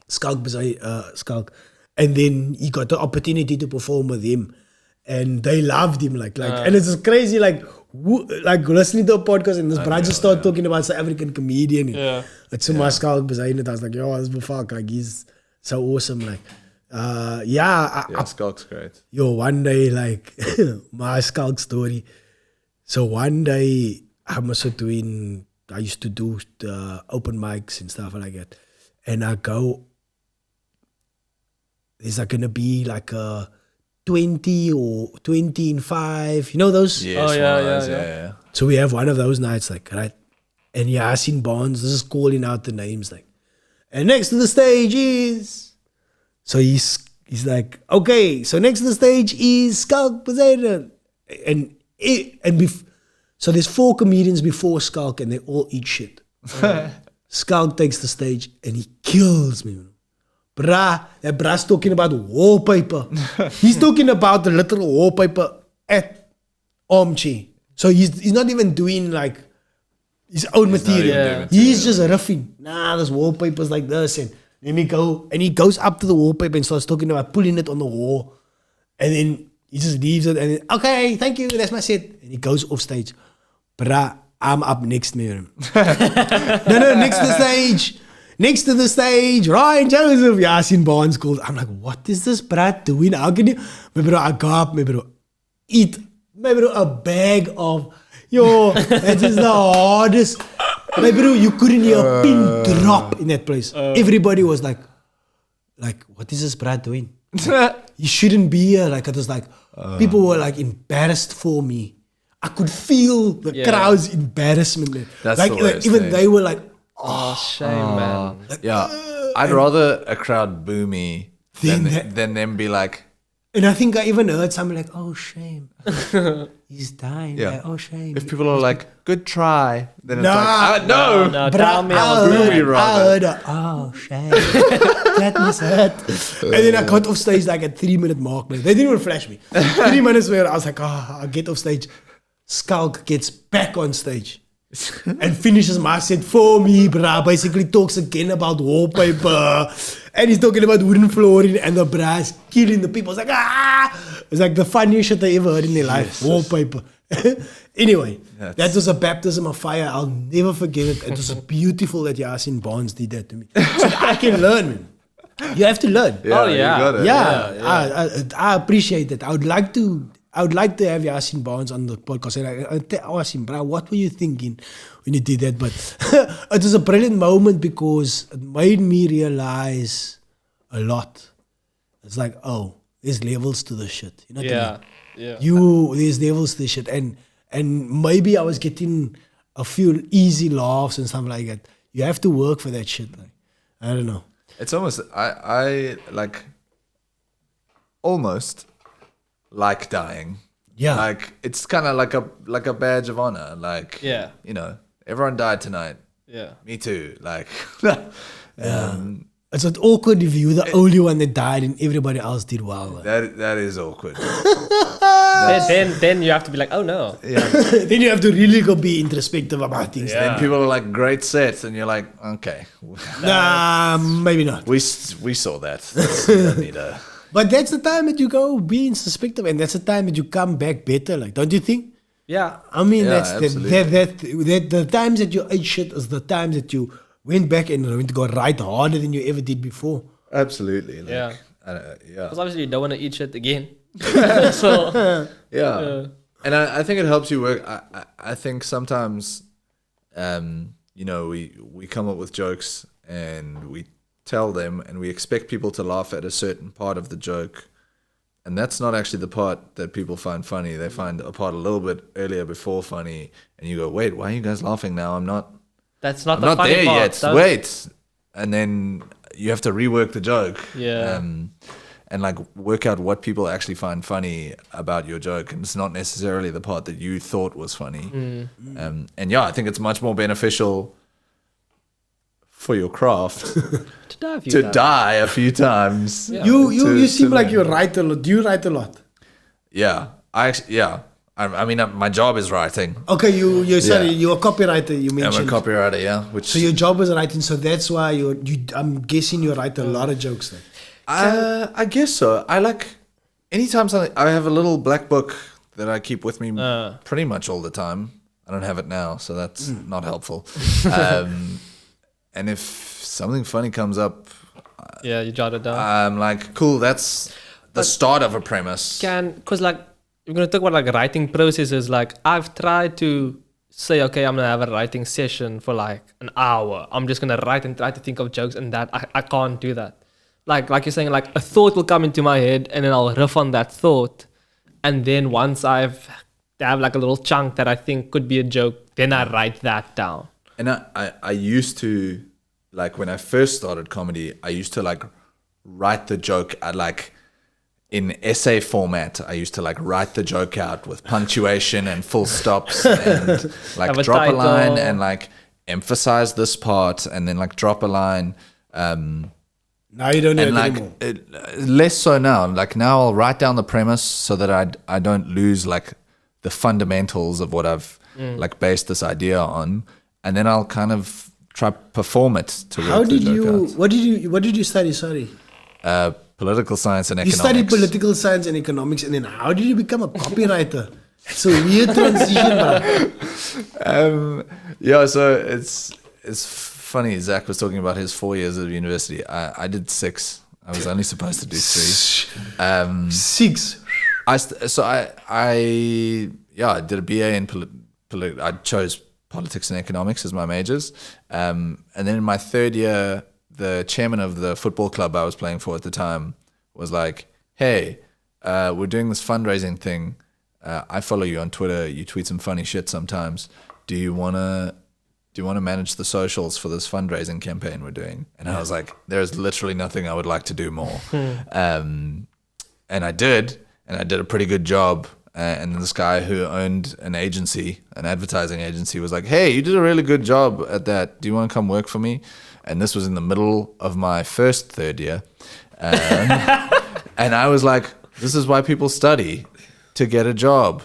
Skalk, and then he got the opportunity to perform with him, and they loved him and it's just crazy like listening to a podcast and this brother just started talking about South African comedian. Yeah. It's so much Skalk beside it. I was like, yo, this fuck, like he's so awesome. Like, Yeah, Skalk's great. yo, one day, like, my Skalk story. So one day, I used to do the open mics and stuff like that. And I go, there's like going to be like a 20 or 20 in 5. You know those? Yes, yeah, one of those, yeah. So we have one of those nights, like, right? And Yasin Bonds, this is calling out the names, like, and next to the stage is... So he's like, okay, so next to the stage is Skalk Poseidon. So there's 4 comedians before Skalk and they all eat shit. Skalk takes the stage and he kills me. That bra's talking about wallpaper. He's talking about the literal wallpaper at Omchi. So he's not even doing like his own material. He's just riffing. Nah, this wallpaper's like this, and then he goes up to the wallpaper and starts talking about pulling it on the wall, and then he just leaves it and then, okay, thank you, that's my set, and he goes off stage. Bruh, I'm up next to me. No, next to the stage. Next to the stage, Ryan Joseph, Yasin Barnes called. I'm like, what is this brat doing? How can you? My bro, I go up, my bro, eat, my bro, a bag of, that is the hardest. My bro, you couldn't hear a pin drop in that place. Everybody was like, what is this brat doing? You shouldn't be here. Like, it was like, people were like embarrassed for me. I could feel the crowd's embarrassment there. That's like, the worst even thing. they were like, Oh, shame, man. I'd rather a crowd boo me Then than them be like, and I think I even heard something like, oh, shame. He's dying. Yeah. Like, oh, shame. if people are like, good try, then it's Nah. like, no. No, But tell me I I'm a heard, me rather. oh, shame. That must hurt. And then I got off stage like at 3-minute mark. Man. They didn't even flash me. 3 minutes where I was like, I get off stage. Skalk gets back on stage. and finishes my set for me, bruh. Basically talks again about wallpaper. And he's talking about wooden flooring and the brass killing the people. It's like, ah! It's like the funniest shit they ever heard in their life. Wallpaper. Anyway, that was a baptism of fire. I'll never forget it. It was beautiful that Yasin Barnes did that to me. So I can learn, man. You have to learn. Oh, yeah. You got it. Yeah. I appreciate it. I would like to have Yasin Barnes on the podcast and I ask him, bro, what were you thinking when you did that? But it was a brilliant moment because it made me realize a lot. It's like, oh, there's levels to this shit. You know what I mean? Yeah. There's levels to this shit. And maybe I was getting a few easy laughs and stuff like that. You have to work for that shit. Like, I don't know. It's almost I like almost like dying. Yeah. Like it's kind of like a badge of honor. Like Yeah. you know, everyone died tonight. Yeah. Me too. Like It's not awkward if you're the only one that died and everybody else did well. that is awkward. Then you have to be like, oh no. Then you have to really go be introspective about things. Yeah. And people are like, great set, and you're like, okay, Nah, maybe not. we saw that. You don't need a. But that's the time that you go be introspective, and that's the time that you come back better. Like, don't you think? Yeah. I mean, Yeah, that's absolutely. the times that you ate shit is the times that you went back and went to go right harder than you ever did before. Absolutely. Like, Yeah. Yeah. Because obviously you don't want to eat shit again. So Yeah. And I think it helps you work. I think sometimes, you know, we come up with jokes and we tell them and we expect people to laugh at a certain part of the joke. And that's not actually the part that people find funny. They find a part a little bit earlier before funny. And you go, wait, why are you guys laughing now? I'm not the funny there part. yet. Wait. And then you have to rework the joke. Yeah. And like work out what people actually find funny about your joke, and it's not necessarily the part that you thought was funny. And yeah, I think it's much more beneficial for your craft to die a few times. Yeah. You seem to like learn. you write a lot. Do you write a lot? Yeah, I mean, my job is writing. Okay, you're Yeah. you're a copywriter. You I'm mentioned. a copywriter, yeah. Which So your job is writing. So that's why I'm guessing you write a lot of jokes. Then. I guess so. I like anytime something. I have a little black book that I keep with me pretty much all the time. I don't have it now, so that's not helpful. And if something funny comes up, Yeah, you jot it down. I'm like, cool. That's the start of a premise. Because like we're gonna talk about like writing processes. Like I've tried to say, okay, I'm gonna have a writing session for like an hour. I'm just gonna write and try to think of jokes, and that I can't do that. Like you're saying, like a thought will come into my head, and then I'll riff on that thought, and then once I have like a little chunk that I think could be a joke, then I write that down. And I used to, like when I first started comedy, I used to like write the joke at like in essay format. I used to like write the joke out with punctuation and full stops and like Have a drop a line title. and like emphasize this part and then like drop a line. Now you don't have And it like anymore. less so now. Like now I'll write down the premise so that I don't lose like the fundamentals of what I've like based this idea on, and then I'll kind of try perform it to work How the did joke you? out. What did you study? Sorry, Political science and you economics. studied political science and economics, and then how did you become a copywriter? It's a weird transition, bro. Yeah, so it's funny. Zach was talking about his 4 years of university. I did 6. I was only supposed to do 3. 6. I did a BA in I chose politics and economics as my majors. And then in my 3rd year, the chairman of the football club I was playing for at the time was like, hey, we're doing this fundraising thing. I follow you on Twitter. You tweet some funny shit sometimes. Do you want to manage the socials for this fundraising campaign we're doing? And I was like, there's literally nothing I would like to do more. And I did a pretty good job. And then this guy who owned an advertising agency was like, hey, you did a really good job at that. Do you want to come work for me? And this was in the middle of my first 3rd year. And I was like, this is why people study, to get a job.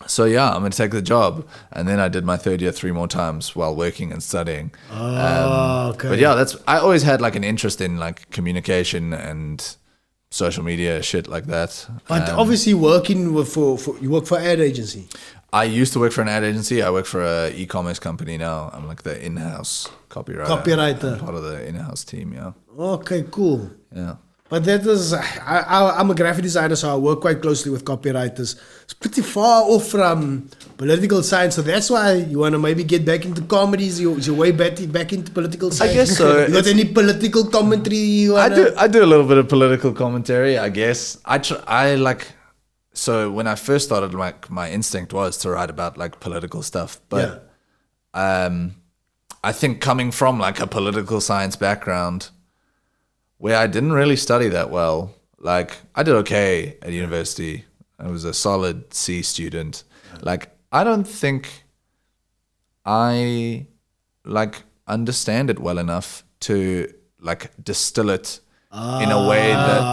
So yeah, I'm going to take the job. And then I did my third year 3 more times while working and studying. Okay. But yeah, I always had like an interest in like communication and social media, shit like that. But obviously working for you work for ad agency. I used to work for an ad agency. I work for a e-commerce company now. I'm like the in-house copywriter. I'm part of the in-house team, yeah. Okay, cool. Yeah. But that is, I'm a graphic designer, so I work quite closely with copywriters. It's pretty far off from political science, so that's why you want to maybe get back into comedies. You're way back into political science. I guess so. You got any political commentary you wanna? I do a little bit of political commentary, I guess. So when I first started, like my instinct was to write about like political stuff, but I think coming from like a political science background, where I didn't really study that well. Like I did okay at university. I was a solid C student. Like I don't think I like understand it well enough to like distill it in a way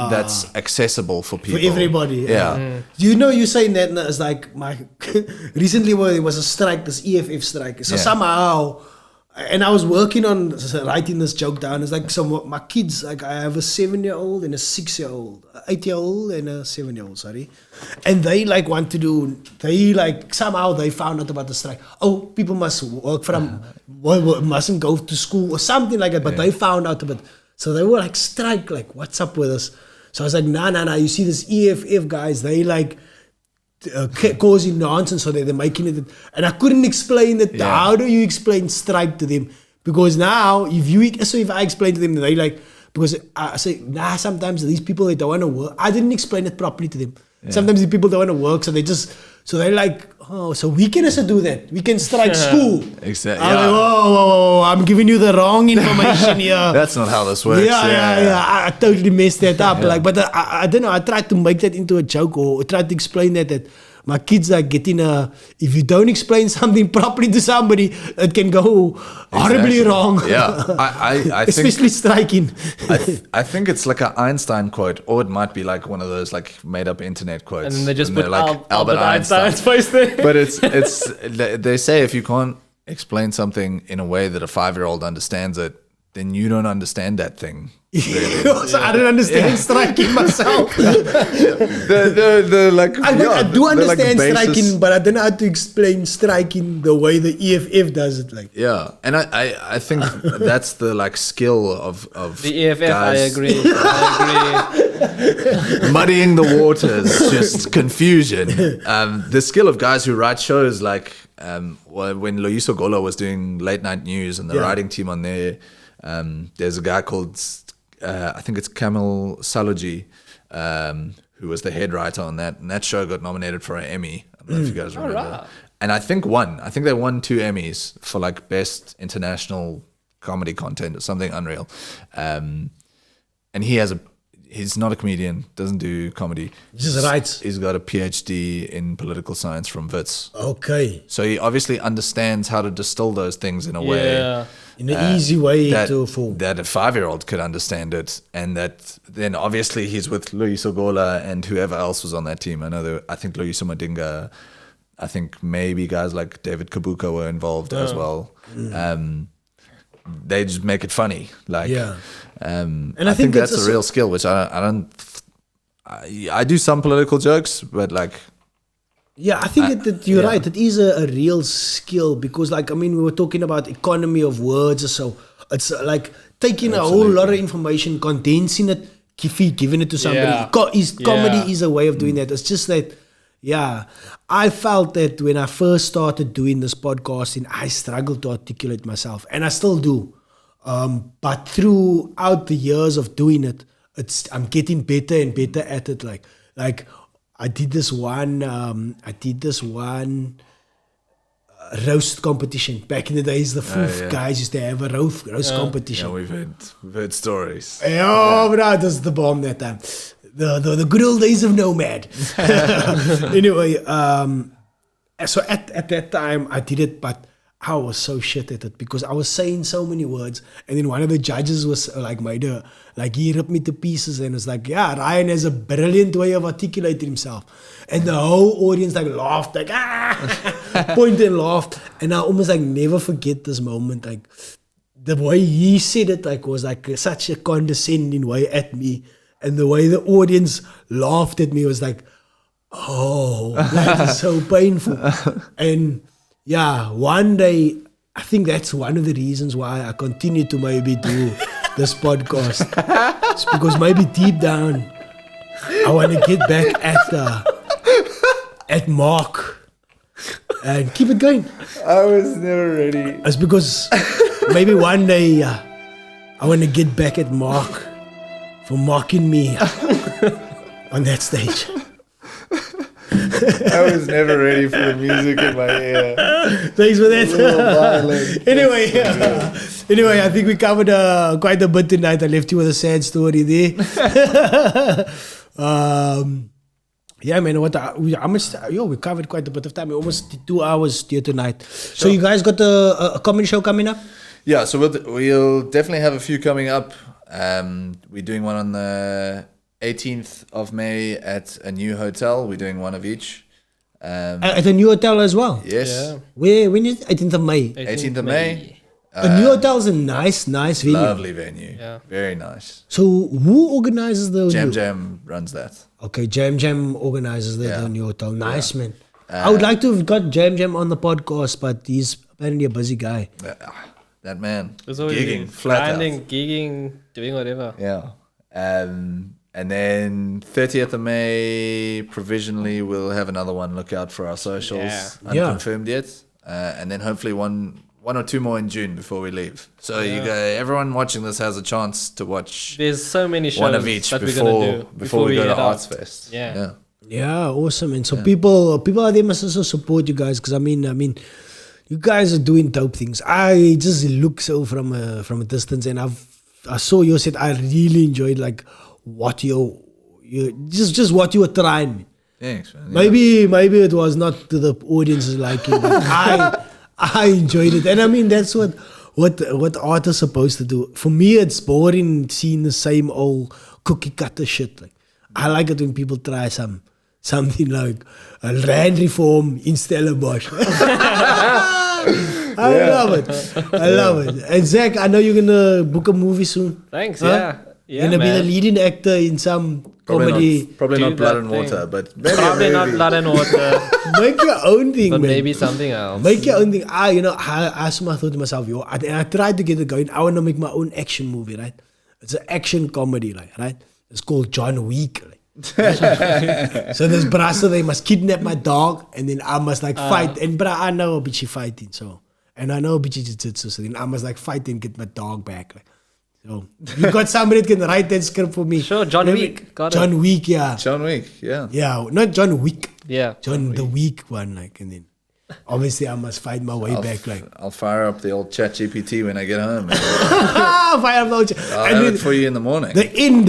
that's accessible for people. For everybody. Yeah. You know, you're saying that as like recently there was a strike, this EFF strike. So somehow, and I was working on writing this joke down. It's like my kids, like I have a 7-year-old and a 6-year-old, 8-year-old and a 7-year-old, sorry. And they like want to do, somehow they found out about the strike. Oh, people must work from, mustn't go to school or something like that. But they found out about, so they were like, strike, like what's up with us? So I was like, nah, you see this EFF guys, they like, causing nonsense, so they're making it, and I couldn't explain it. How do you explain strike to them? Because now, if I explain to them, they like, because I say, sometimes these people, they don't want to work. I didn't explain it properly to them. Sometimes the people don't want to work, so they like, oh, so we can also do that. We can strike school. Exactly. I'm like, whoa, I'm giving you the wrong information here. That's not how this works. Yeah. I totally messed that up. Like, but I don't know. I tried to make that into a joke or tried to explain that my kids are getting if you don't explain something properly to somebody, it can go horribly wrong. Yeah, I especially striking. I think it's like an Einstein quote, or it might be like one of those like made up internet quotes. And then they just put like Albert Einstein's face there. But it's they say if you can't explain something in a way that a 5-year-old understands it, then you don't understand that thing. Really. So I don't understand striking myself. I do understand striking, but I don't know how to explain striking the way the EFF does it. Like, yeah, and I think that's the like skill of the EFF. Guys. I agree. Muddying the waters, just confusion. The skill of guys who write shows like when Loyiso Gola was doing late night news and the writing team on there. There's a guy called I think it's Kamil Saloji, who was the head writer on that, and that show got nominated for an Emmy. I don't know if you guys remember. Right. And I think they won 2 Emmys for like best international comedy content or something unreal. And he's not a comedian, doesn't do comedy. He just writes. He's got a PhD in political science from Wits. Okay. So he obviously understands how to distill those things in a way. In an easy way that to form. That a 5-year-old could understand it. And that then obviously he's with Loyiso Gola and whoever else was on that team. I think Loyiso Madinga, I think maybe guys like David Kabuka were involved as well. They just make it funny. Like, and I think that's a real skill, which I do some political jokes, but like, yeah, I think that you're right. It is a real skill because, like, I mean, we were talking about economy of words or so. It's like taking a whole lot of information, condensing it, giving it to somebody. Comedy is a way of doing that. It's just that, I felt that when I first started doing this podcasting, I struggled to articulate myself, and I still do. But throughout the years of doing it, I'm getting better and better at it. Like. I did this one roast competition back in the days. The Foof guys used to have a roast competition. Yeah, we've heard stories. Bro, that was the bomb that time. The good old days of Nomad. Anyway, so at that time I did it, but I was so shit at it because I was saying so many words, and then one of the judges was like he ripped me to pieces and was like, yeah, Ryan has a brilliant way of articulating himself, and the whole audience like laughed, like pointed and laughed, and I almost like never forget this moment, like the way he said it like was like such a condescending way at me, and the way the audience laughed at me was like, oh, that is so painful. And yeah, one day, I think that's one of the reasons why I continue to maybe do this podcast. It's because maybe deep down, I want to get back at Mark and keep it going. I was never ready. It's because maybe one day I want to get back at Mark for mocking me on that stage. I was never ready for the music in my ear. Thanks for that. Anyway, I think we covered quite a bit tonight. I left you with a sad story there. Yeah, man. We covered quite a bit of time. We almost did 2 hours here tonight. Sure. So you guys got a comedy show coming up? Yeah, so we'll definitely have a few coming up. We're doing one on the 18th of May at a new hotel. We're doing one of each. At a new hotel as well? Yes. Yeah. When is it? 18th of May? 18th of May. A new hotel is a nice venue. Lovely venue. Yeah. Very nice. So who organizes the... Jam runs that. Okay, Jam organizes the new hotel. Nice, man. I would like to have got Jam on the podcast, but he's apparently a busy guy. That man. There's always Gigging. Flat out. gigging, doing whatever. Yeah. And then 30th of May, provisionally, we'll have another one. Look out for our socials. Yeah. Unconfirmed yet. And then hopefully one or two more in June before we leave. So everyone watching this has a chance to watch There's so many shows one of each that we're gonna do before we go to head out. Arts Fest. Yeah. Yeah, awesome. And so people out there must also support you guys, because I mean, you guys are doing dope things. I just look so from a distance, and I saw your set. I really enjoyed like what you just what you were trying. Thanks, man. Maybe it was not to the audience's liking, but I enjoyed it. And I mean, that's what art is supposed to do. For me, it's boring seeing the same old cookie cutter shit. Like, I like it when people try something like a land reform in Stellenbosch. I love it. And Zach, I know you're gonna book a movie soon. Thanks, Huh? Yeah, You're gonna man. be the leading actor in some comedy. Probably Do not Blood that and thing. Water, but Probably not blood and water, Make your own thing, but man. maybe something else. Make your own thing. I thought to myself, I tried to get it going. I want to make my own action movie, right? It's an action comedy, like, right? It's called John Wick. Like. So this brasa, they must kidnap my dog, and then I must like fight. And but I know a bitchy fighting, so, and I know a bitchy jiu-jitsu, so then I must like fight and get my dog back. Like. So you got somebody that can write that script for me. Sure, John Wick. Got it. John Wick, yeah. John Wick, yeah. Yeah, not John Wick. Yeah. John the weak one, like, and then obviously I must fight my way back, like. I'll fire up the old ChatGPT when I get home. Fire up the I'll and have then it for you in the morning. the in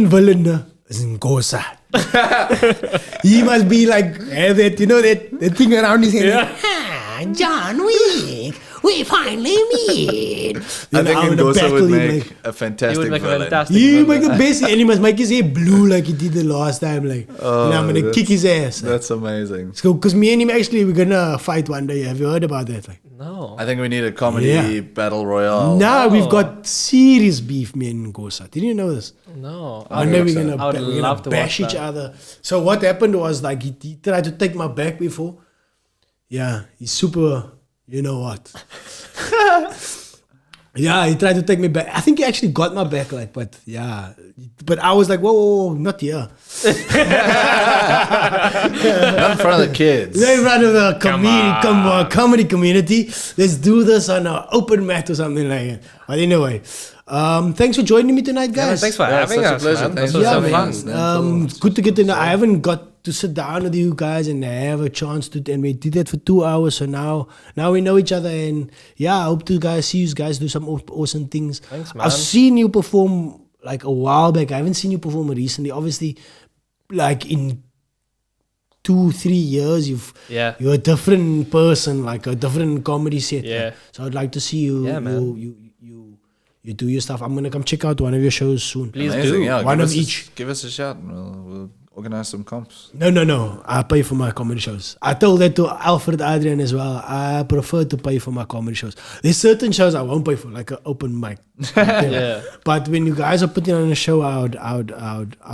villain is Ngosa. He must be like have that, that thing around his head. John Wick, we finally meet. I think Ngosa would make a fantastic He would make a villain. fantastic He villain. make the best, and he must make his hair blue like he did the last time. Like, and I'm gonna kick his ass. That's amazing. Because me and him actually we're gonna fight one day. Have you heard about that? Like, No. I think we need a comedy battle royale. now we've got serious beef, me and Ngosa. Didn't you know this? No. One day we're 100%. gonna, I would we're gonna love to bash watch each that. other. So what happened was like he tried to take my back before. Yeah, he's super. You know what? Yeah, he tried to take me back. I think he actually got my back, like, but yeah. But I was like, whoa, not here. Not in front of the kids. Let's run of the comedy community. Let's do this on an open mat or something like that. But anyway, thanks for joining me tonight, Yeah, man, guys. thanks for Yeah, having such a us, pleasure. man. Thanks This for was so having fun. us. It's good to get to know. I haven't got to sit down with you guys and have a chance to, and we did that for 2 hours. So now we know each other, and yeah, I hope to see you guys do some awesome things. Thanks, man. I've seen you perform like a while back. I haven't seen you perform recently. Obviously, like in 2-3 years, you're a different person, like a different comedy set. Yeah. Like. So I'd like to see you. Yeah, man. You do your stuff. I'm gonna come check out one of your shows soon. Please Amazing, do. yeah. One Give of us each. Give us a shout and we'll organize some comps. No. I pay for my comedy shows. I told that to Alfred Adrian as well. I prefer to pay for my comedy shows. There's certain shows I won't pay for, like an open mic. Yeah. But when you guys are putting on a show, I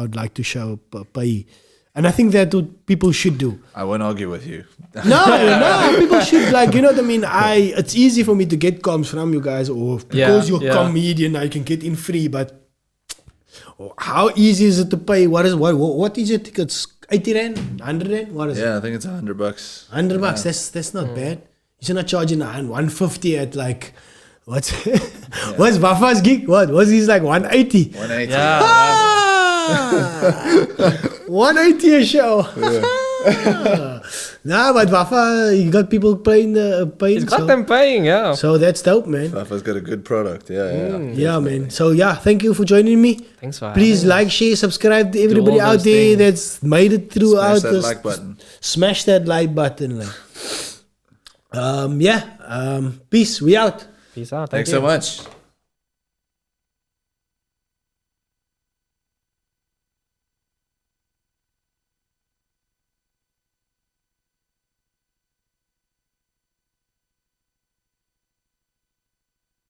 would like to pay. And I think that's what people should do. I won't argue with you. No, people should, like, you know what I mean? It's easy for me to get comms from you guys, or because you're a comedian, I can get in free, but how easy is it to pay? What is your tickets? 80 rand? 100 rand? What is it? Yeah, I think it's $100. $100, that's not bad. You're not charging 150 at like, what's Bafa's gig? What's his like 180? 180. Yeah. 180 a show. Nah, but Bafa, you got people paying. He's got them paying, yeah. So that's dope, man. Fafa's got a good product. Yeah. Yeah, man. So thank you for joining me. Thanks for Please having like, share, subscribe to everybody all out those there things. that's made it throughout Smash that like button. Smash that like button. Like. Peace. We out. Peace out. Thanks Thank so you. much.